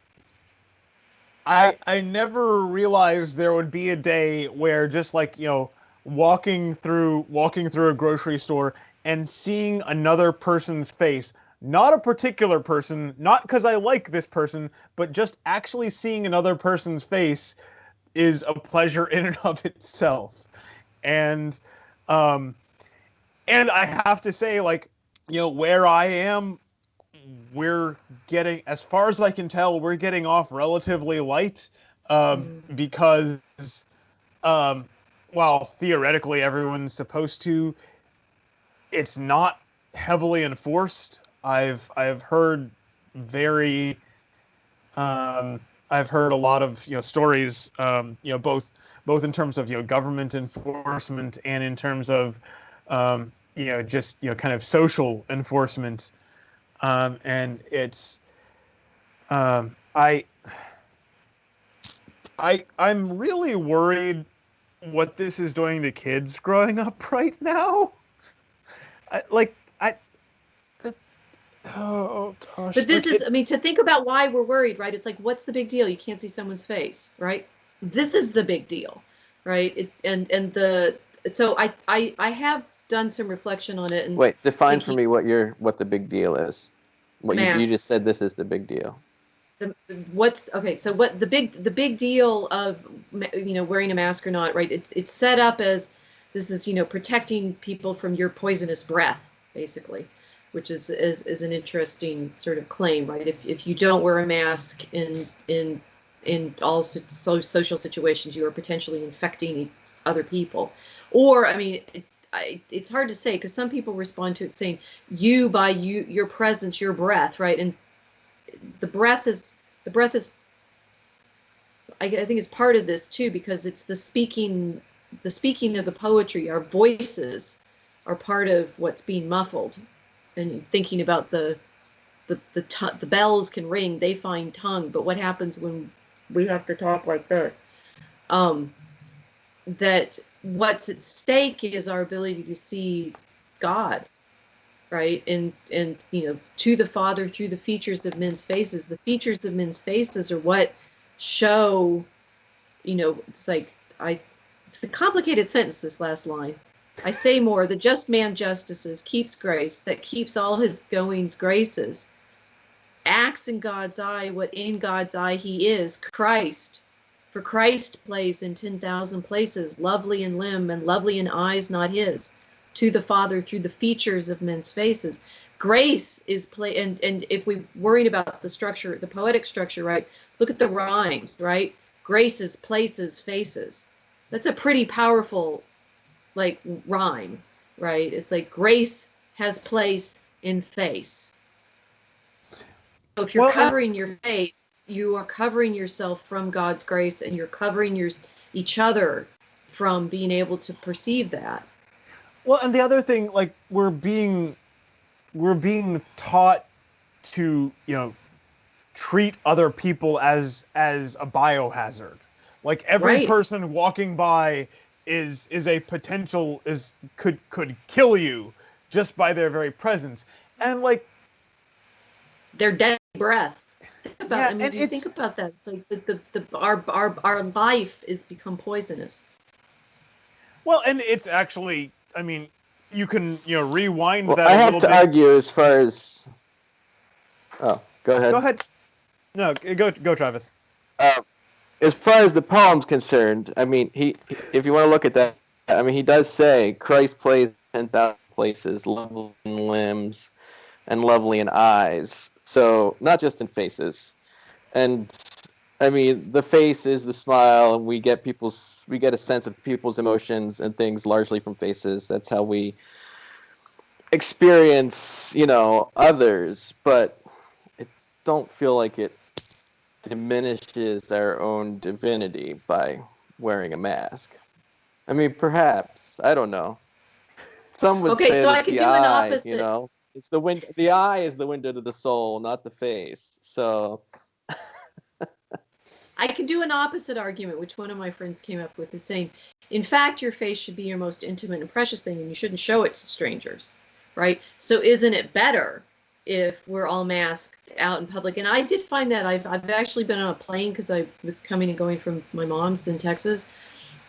never realized there would be a day where just like, walking through a grocery store and seeing another person's face, not a particular person, not because I like this person, but just actually seeing another person's face is a pleasure in and of itself. And I have to say, like, where I am, we're getting, as far as I can tell, we're getting off relatively light, because, while theoretically everyone's supposed to, it's not heavily enforced. I've heard I've heard a lot of stories, both in terms of government enforcement and in terms of just kind of social enforcement, and it's I'm really worried what this is doing to kids growing up right now. Oh gosh. But this is, I mean, to think about why we're worried, right? It's like, what's the big deal? You can't see someone's face, right? This is the big deal, right? So I have done some reflection on it. And wait, define for me what the big deal is. You just said this is the big deal. what's okay? So what the big deal of wearing a mask or not, right? It's set up as this is protecting people from your poisonous breath, basically, which is an interesting sort of claim, right? If you don't wear a mask in all social situations, you are potentially infecting other people. Or, I mean, it's hard to say because some people respond to it saying, by your presence, your breath, right? And the breath is, I think it's part of this too, because it's the speaking of the poetry. Our voices are part of what's being muffled. And thinking about the bells can ring, they find tongue, but what happens when we have to talk like this? That what's at stake is our ability to see God, right? And to the Father through the features of men's faces. The features of men's faces are what show, it's like it's a complicated sentence, this last line. I say more, the just man justices, keeps grace, that keeps all his goings graces, acts in God's eye what in God's eye he is, Christ. For Christ plays in 10,000 places, lovely in limb and lovely in eyes not his, to the Father through the features of men's faces. Grace is play, and if we're worried about the structure, the poetic structure, right? Look at the rhymes, right? Graces, places, faces. That's a pretty powerful, rhyme, right? It's like grace has place in face. So if you're covering your face, you are covering yourself from God's grace, and you're covering each other from being able to perceive that. Well, and the other thing, we're being taught to, treat other people as a biohazard. Like every person walking by is a potential could kill you just by their very presence. And their dead breath. Think about that. It's like our life is become poisonous. Well, and it's actually, I mean, you can rewind that. I have to argue as far as. Oh, go ahead. Go ahead. No, go, Travis. As far as the poem's concerned, I mean, if you want to look at that, I mean, he does say Christ plays 10,000 places, lovely in limbs, and lovely in eyes. So not just in faces, and I mean, the face is the smile, and we get a sense of people's emotions and things largely from faces. That's how we experience, others. But I don't feel like it diminishes our own divinity by wearing a mask. I mean, perhaps, I don't know. Some would say so that I could the do eye, an opposite. It's the window. The eye is the window to the soul, not the face. So I can do an opposite argument, which one of my friends came up with, is saying, in fact, your face should be your most intimate and precious thing, and you shouldn't show it to strangers, right? So isn't it better if we're all masked out in public? And I did find that I've actually been on a plane because I was coming and going from my mom's in Texas,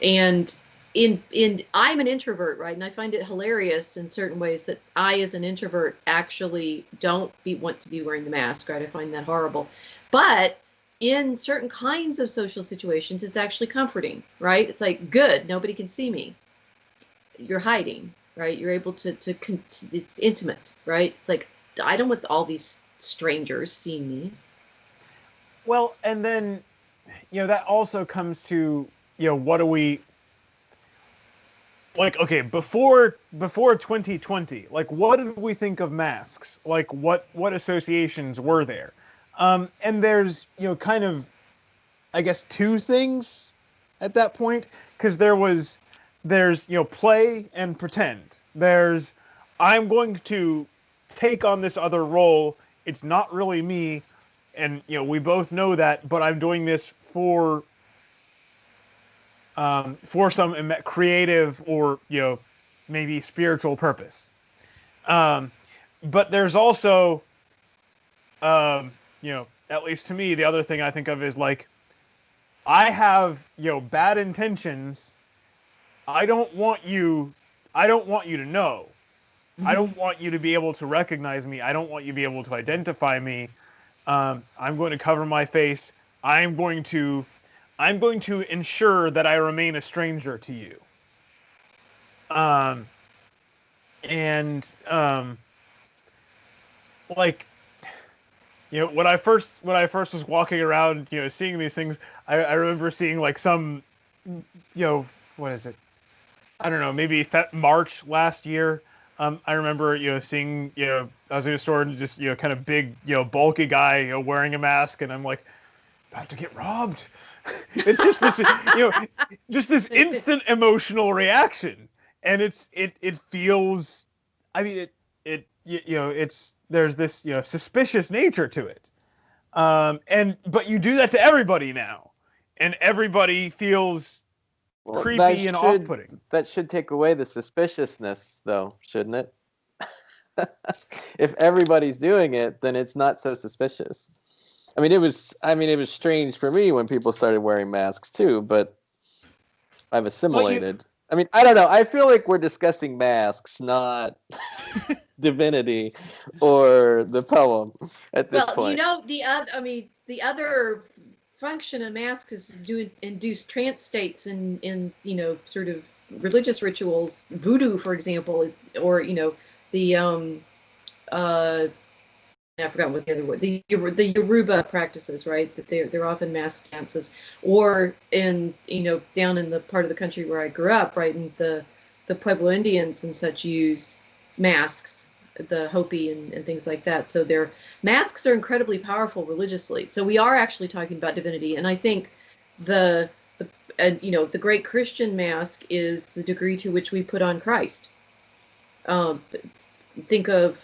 and I'm an introvert, right? And I find it hilarious in certain ways that I, as an introvert, actually don't want to be wearing the mask, right? I find that horrible. But in certain kinds of social situations, it's actually comforting, right? It's like, good, nobody can see me. You're hiding, right? You're able to it's intimate, right? It's like, I don't want all these strangers seeing me. Well, and then, that also comes to, what do we, okay, before 2020, what did we think of masks? What associations were there? And there's, kind of, I guess, two things at that point, because there's, play and pretend. There's, I'm going to take on this other role. It's not really me, and we both know that, but I'm doing this for some creative or maybe spiritual purpose. But there's also, at least to me, the other thing I think of is I have bad intentions. I don't want you to know. I don't want you to be able to recognize me. I don't want you to be able to identify me. I'm going to cover my face. I'm going to ensure that I remain a stranger to you. Um, and like, when I first was walking around, seeing these things, I remember seeing like some, what is it? I don't know, maybe March last year. I remember, seeing, I was in a store and just, kind of big, bulky guy, wearing a mask, and I'm like, about to get robbed. It's just this, just this instant emotional reaction, and it feels, I mean, there's this, suspicious nature to it, but you do that to everybody now, and everybody feels creepy and off-putting. That should take away the suspiciousness, though, shouldn't it? If everybody's doing it, then it's not so suspicious. I mean, it was strange for me when people started wearing masks too, but I've assimilated. I mean, I don't know. I feel like we're discussing masks, not divinity or the poem at this point. The other function of masks is to induce trance states in sort of religious rituals. Voodoo, for example, I forgot what the other word. The Yoruba practices, right? That they're often mask dances, or down in the part of the country where I grew up, right? And the Pueblo Indians and such use masks, the Hopi and things like that. So their masks are incredibly powerful religiously. So we are actually talking about divinity, and I think the great Christian mask is the degree to which we put on Christ. Think of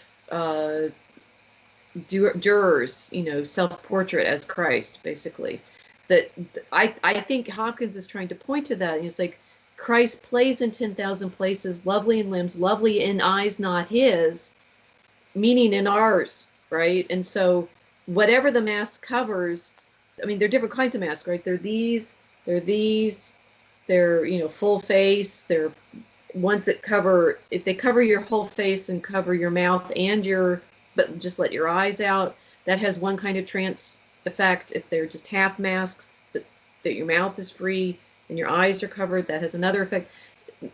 J.R.R's, self-portrait as Christ, basically. I think Hopkins is trying to point to that. It's like Christ plays in 10,000 places, lovely in limbs, lovely in eyes not his, meaning in ours, right? And so whatever the mask covers, I mean, there are different kinds of masks, right? They're full face, they're ones that cover, if they cover your whole face and cover your mouth but just let your eyes out, that has one kind of trance effect. If they're just half masks, that your mouth is free and your eyes are covered, that has another effect.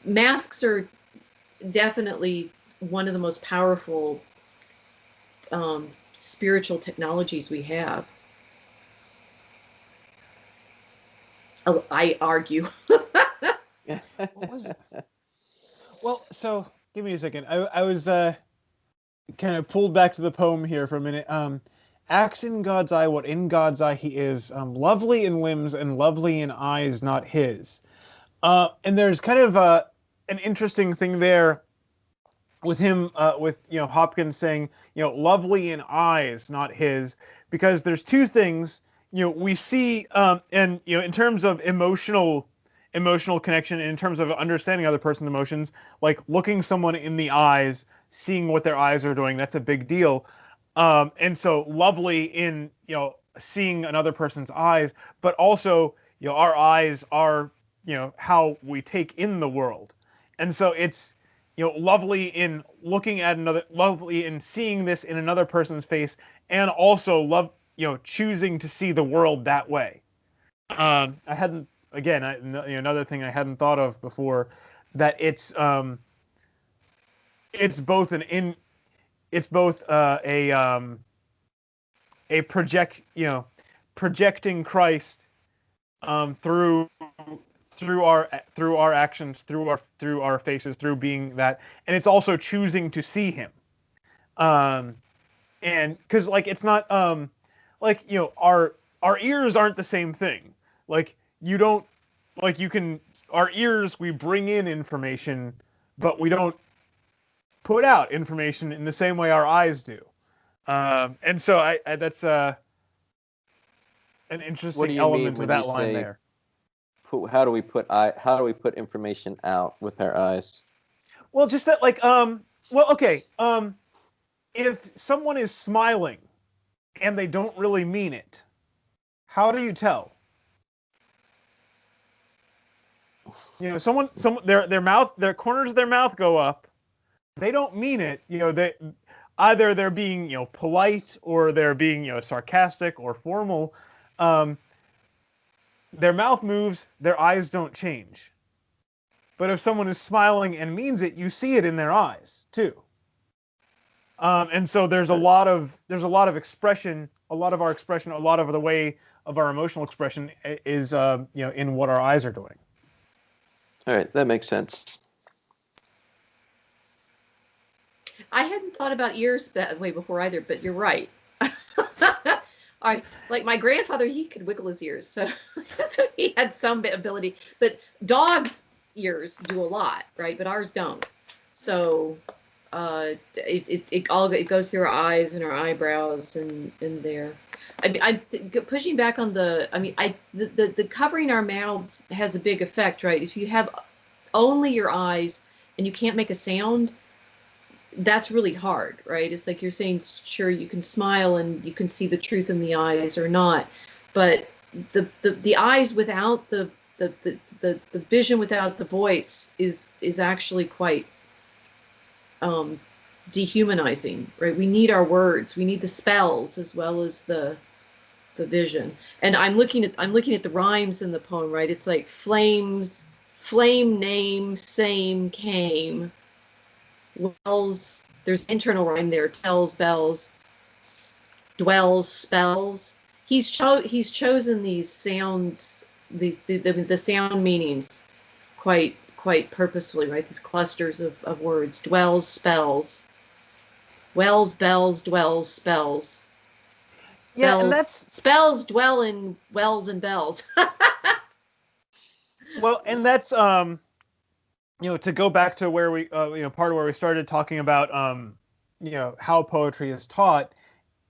Masks are definitely one of the most powerful spiritual technologies we have. I argue. What was it? Well, so give me a second. I was kind of pulled back to the poem here for a minute. Acts in God's eye what in God's eye he is, lovely in limbs and lovely in eyes not his. And there's kind of an interesting thing there with him, with Hopkins saying, lovely in eyes not his, because there's two things we see, and in terms of emotional connection, in terms of understanding other person's emotions, like looking someone in the eyes, seeing what their eyes are doing, that's a big deal. And so lovely in, seeing another person's eyes, but also, our eyes are, how we take in the world. And so it's, lovely in looking at lovely in seeing this in another person's face, and also choosing to see the world that way. I hadn't, again, another thing I hadn't thought of before, that it's both a projecting Christ through our actions, through our faces, through being that, and it's also choosing to see him, and because it's not our ears aren't the same thing. Our ears, we bring in information, but we don't put out information in the same way our eyes do. And so that's an interesting element to that line there. How do we put information out with our eyes? Well, just that, if someone is smiling and they don't really mean it, how do you tell? Their corners of their mouth go up. They don't mean it. either they're being, polite, or they're being, sarcastic or formal. Um, their mouth moves, their eyes don't change. But if someone is smiling and means it, you see it in their eyes too. And so there's a lot of expression, a lot of our expression, a lot of the way of our emotional expression is in what our eyes are doing. All right, that makes sense. I hadn't thought about ears that way before either, but you're right. Like my grandfather, he could wiggle his ears, so he had some ability. But dogs' ears do a lot, right? But ours don't. So it goes through our eyes and our eyebrows and there. I mean, I'm pushing back on the. I mean, the covering our mouths has a big effect, right? If you have only your eyes and you can't make a sound, that's really hard, right? It's like you're saying, sure, you can smile and you can see the truth in the eyes or not, but the eyes without the vision without the voice is actually quite dehumanizing, right? We need our words, we need the spells as well as the vision. And I'm looking at the rhymes in the poem, right? It's like flames, flame name, same came. Wells, there's internal rhyme there. Tells, bells, dwells, spells. He's chosen these sounds, the sound meanings, quite purposefully, right? These clusters of words. Dwells, spells. Wells, bells, dwells, spells. Yeah, bells, and that's spells dwell in wells and bells. well, and that's to go back to where we part of where we started talking about how poetry is taught,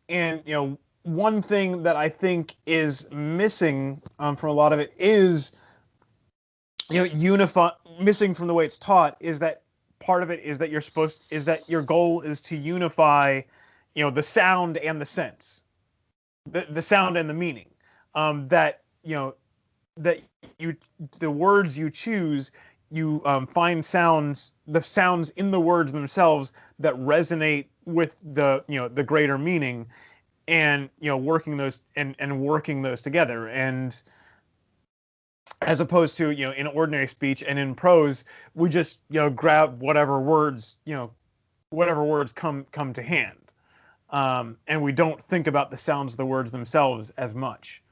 and one thing that I think is missing from a lot of it is missing from the way it's taught is that part of it is that your goal is to unify the sound and the sense, the sound and the meaning, that that the words you choose, you find the sounds in the words themselves that resonate with the greater meaning, and working those and working those together, and as opposed to in ordinary speech and in prose, we just grab whatever words come to hand, and we don't think about the sounds of the words themselves as much.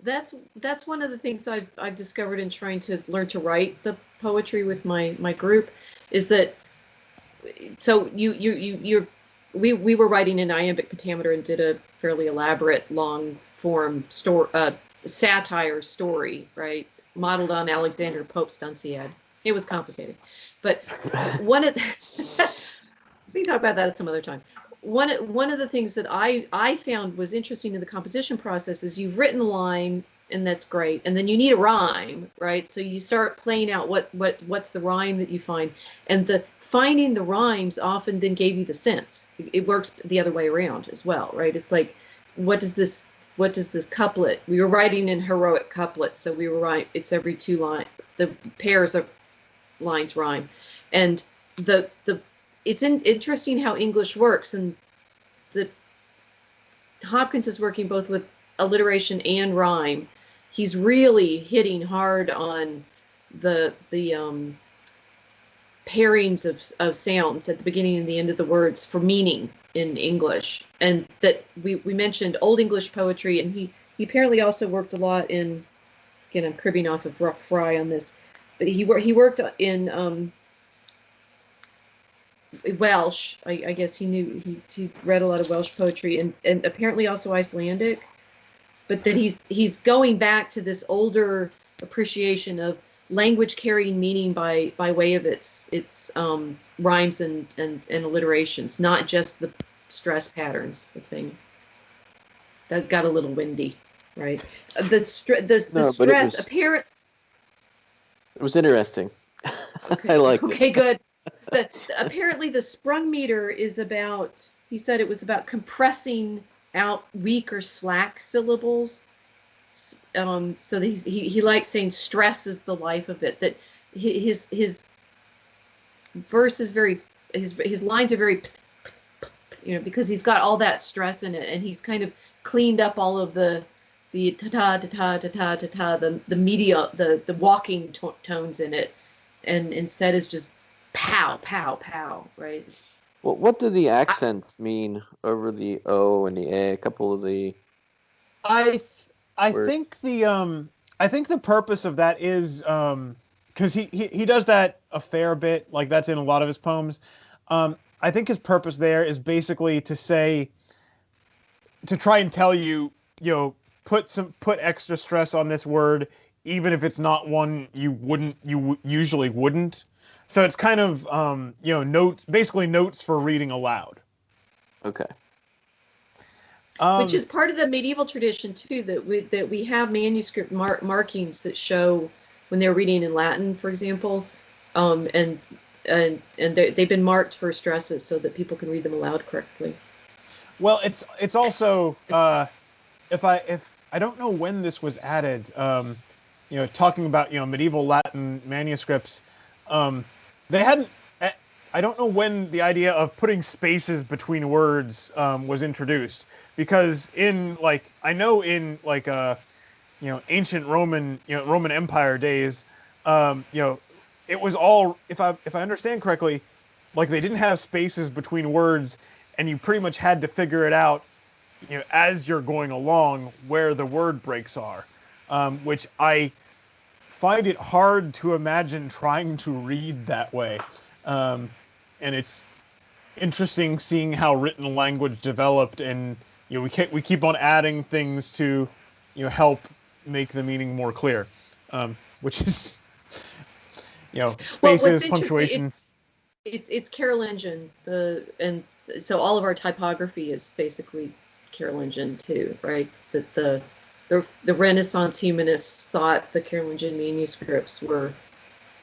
That's one of the things I've discovered in trying to learn to write the poetry with my group, is that so we were writing an iambic pentameter and did a fairly elaborate long form satire story, right, modeled on Alexander Pope's Dunciad. It was complicated, but we can talk about that at some other time. One of the things that I found was interesting in the composition process is you've written a line, and that's great, and then you need a rhyme, right? So you start playing out what's the rhyme that you find, and finding the rhymes often then gave you the sense. It works the other way around as well, right? It's like, what does this couplet? We were writing in heroic couplets, so we were writing. It's every two line, the pairs of lines rhyme, and it's interesting how English works, and Hopkins is working both with alliteration and rhyme. He's really hitting hard on the pairings of sounds at the beginning and the end of the words for meaning in English. And that we mentioned Old English poetry, and he apparently also worked a lot in, again, I'm cribbing off of Rough Fry on this, but he worked in Welsh. I guess he read a lot of Welsh poetry, and apparently also Icelandic, but that he's going back to this older appreciation of language carrying meaning by way of its rhymes and alliterations, not just the stress patterns of things. That got a little windy, right? The stress apparent. It was interesting. Okay. I liked it. Okay, good. Apparently the Sprung Meter is about, he said it was about compressing out weak or slack syllables. So that he likes saying stress is the life of it. That his verse is very his lines are very, because he's got all that stress in it, and he's kind of cleaned up all of the ta ta ta ta ta ta ta the media the walking tones in it, and instead is just pow pow pow, right? Well, what do the accents mean over the O and the A? A couple of the I words. think the purpose of that is because he does that a fair bit, like that's in a lot of his poems. I think his purpose there is basically to try and tell you, put extra stress on this word, even if it's not one you usually wouldn't. So it's kind of basically notes for reading aloud. Okay. Which is part of the medieval tradition too, that we have manuscript markings that show when they're reading in Latin, for example, and they've been marked for stresses so that people can read them aloud correctly. Well, it's also if I don't know when this was added, talking about medieval Latin manuscripts, they hadn't. I don't know when the idea of putting spaces between words was introduced, because in ancient Roman Empire days, it was all, if I understand correctly, like they didn't have spaces between words, and you pretty much had to figure it out, as you're going along where the word breaks are, which I find it hard to imagine trying to read that way. And it's interesting seeing how written language developed, and we keep on adding things to help make the meaning more clear, which is spaces, punctuation. It's Carolingian, and so all of our typography is basically Carolingian too, right? That the Renaissance humanists thought the Carolingian manuscripts were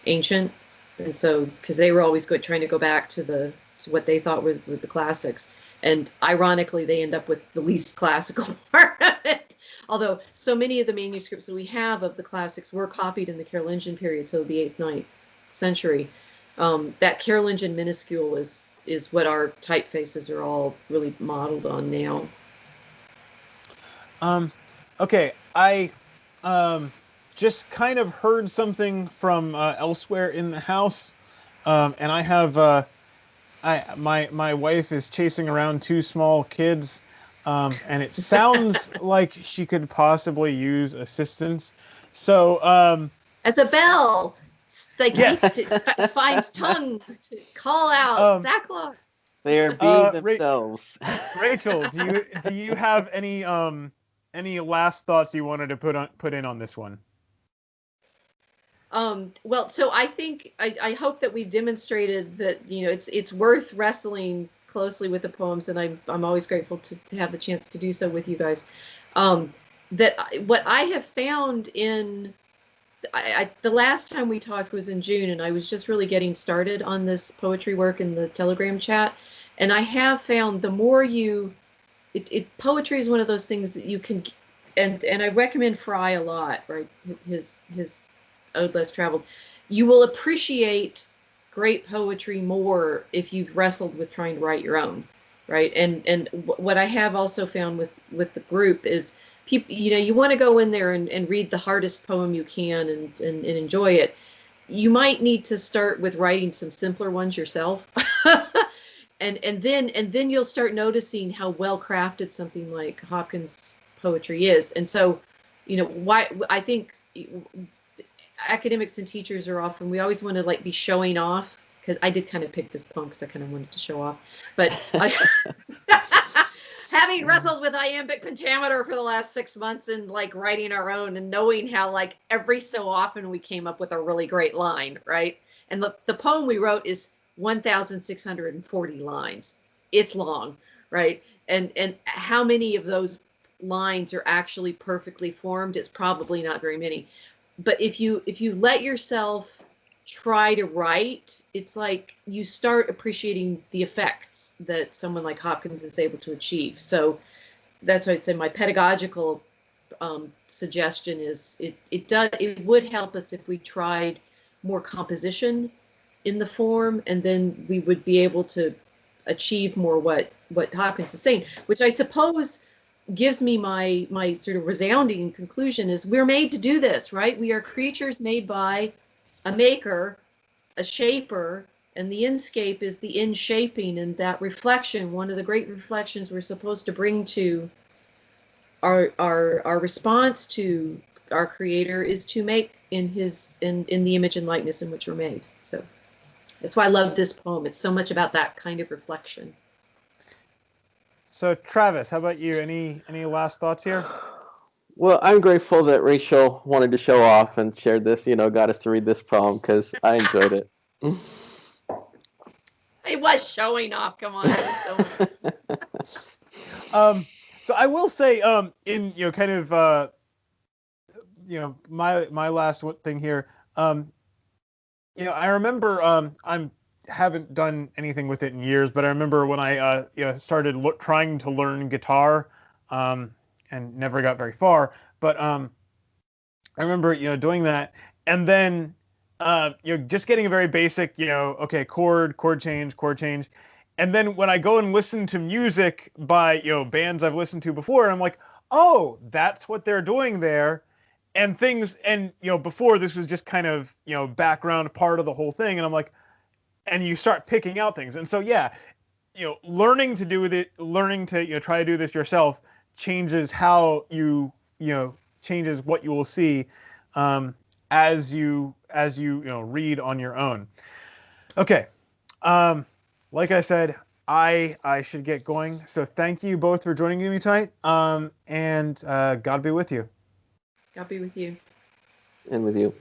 ancient, and so because they were always trying to go back to what they thought was the classics, and ironically they end up with the least classical part of it. Although so many of the manuscripts that we have of the classics were copied in the Carolingian period, so the 8th, 9th century. That Carolingian minuscule is what our typefaces are all really modeled on now. Okay, I just kind of heard something from elsewhere in the house, and I have my wife is chasing around 2 small kids, and it sounds like she could possibly use assistance. So as a bell, like yes. Spine's tongue to call out Zacklock. They are being themselves. Rachel, do you have any last thoughts you wanted to put in on this one? Well, so I think I hope that we've demonstrated that it's worth wrestling closely with the poems, and I'm always grateful to have the chance to do so with you guys. That what I have found in the last time we talked was in June, and I was just really getting started on this poetry work in the Telegram chat, and I have found the more poetry is one of those things that you can, and I recommend Fry a lot, right? His Ode Less Traveled. You will appreciate great poetry more if you've wrestled with trying to write your own, right? And what I have also found with the group is people, you want to go in there and read the hardest poem you can and enjoy it. You might need to start with writing some simpler ones yourself. and then you'll start noticing how well crafted something like Hopkins' poetry is. And so, why I think academics and teachers are often, we always want to be showing off, because I did kind of pick this poem because I kind of wanted to show off, but having wrestled with iambic pentameter for the last 6 months and writing our own and knowing how every so often we came up with a really great line, right? And the poem we wrote is 1,640 lines. It's long, right? And how many of those lines are actually perfectly formed? It's probably not very many. But if you let yourself try to write, it's like you start appreciating the effects that someone like Hopkins is able to achieve. So that's why I'd say my pedagogical suggestion is it would help us if we tried more composition in the form, and then we would be able to achieve more what Hopkins is saying, which I suppose gives me my sort of resounding conclusion is we're made to do this, right? We are creatures made by a maker, a shaper, and the inscape is the in-shaping, and that reflection, one of the great reflections we're supposed to bring to our response to our creator is to make in the image and likeness in which we're made. So that's why I love this poem. It's so much about that kind of reflection. So Travis, how about you? Any last thoughts here? Well, I'm grateful that Rachel wanted to show off and shared this, got us to read this poem because I enjoyed it. It was showing off. Come on. So I will say, in kind of my last thing here, I remember I haven't done anything with it in years, but I remember when I started trying to learn guitar, and never got very far. But I remember doing that, and then just getting a very basic okay, chord change, and then when I go and listen to music by bands I've listened to before, I'm like, oh, that's what they're doing there. And things, and before this was just kind of background part of the whole thing, and I'm like, and you start picking out things, and so yeah, learning to do with it, learning to try to do this yourself changes how changes what you will see as you read on your own. Okay, like I said, I should get going. So thank you both for joining me tonight, and God be with you. God be with you. And with you.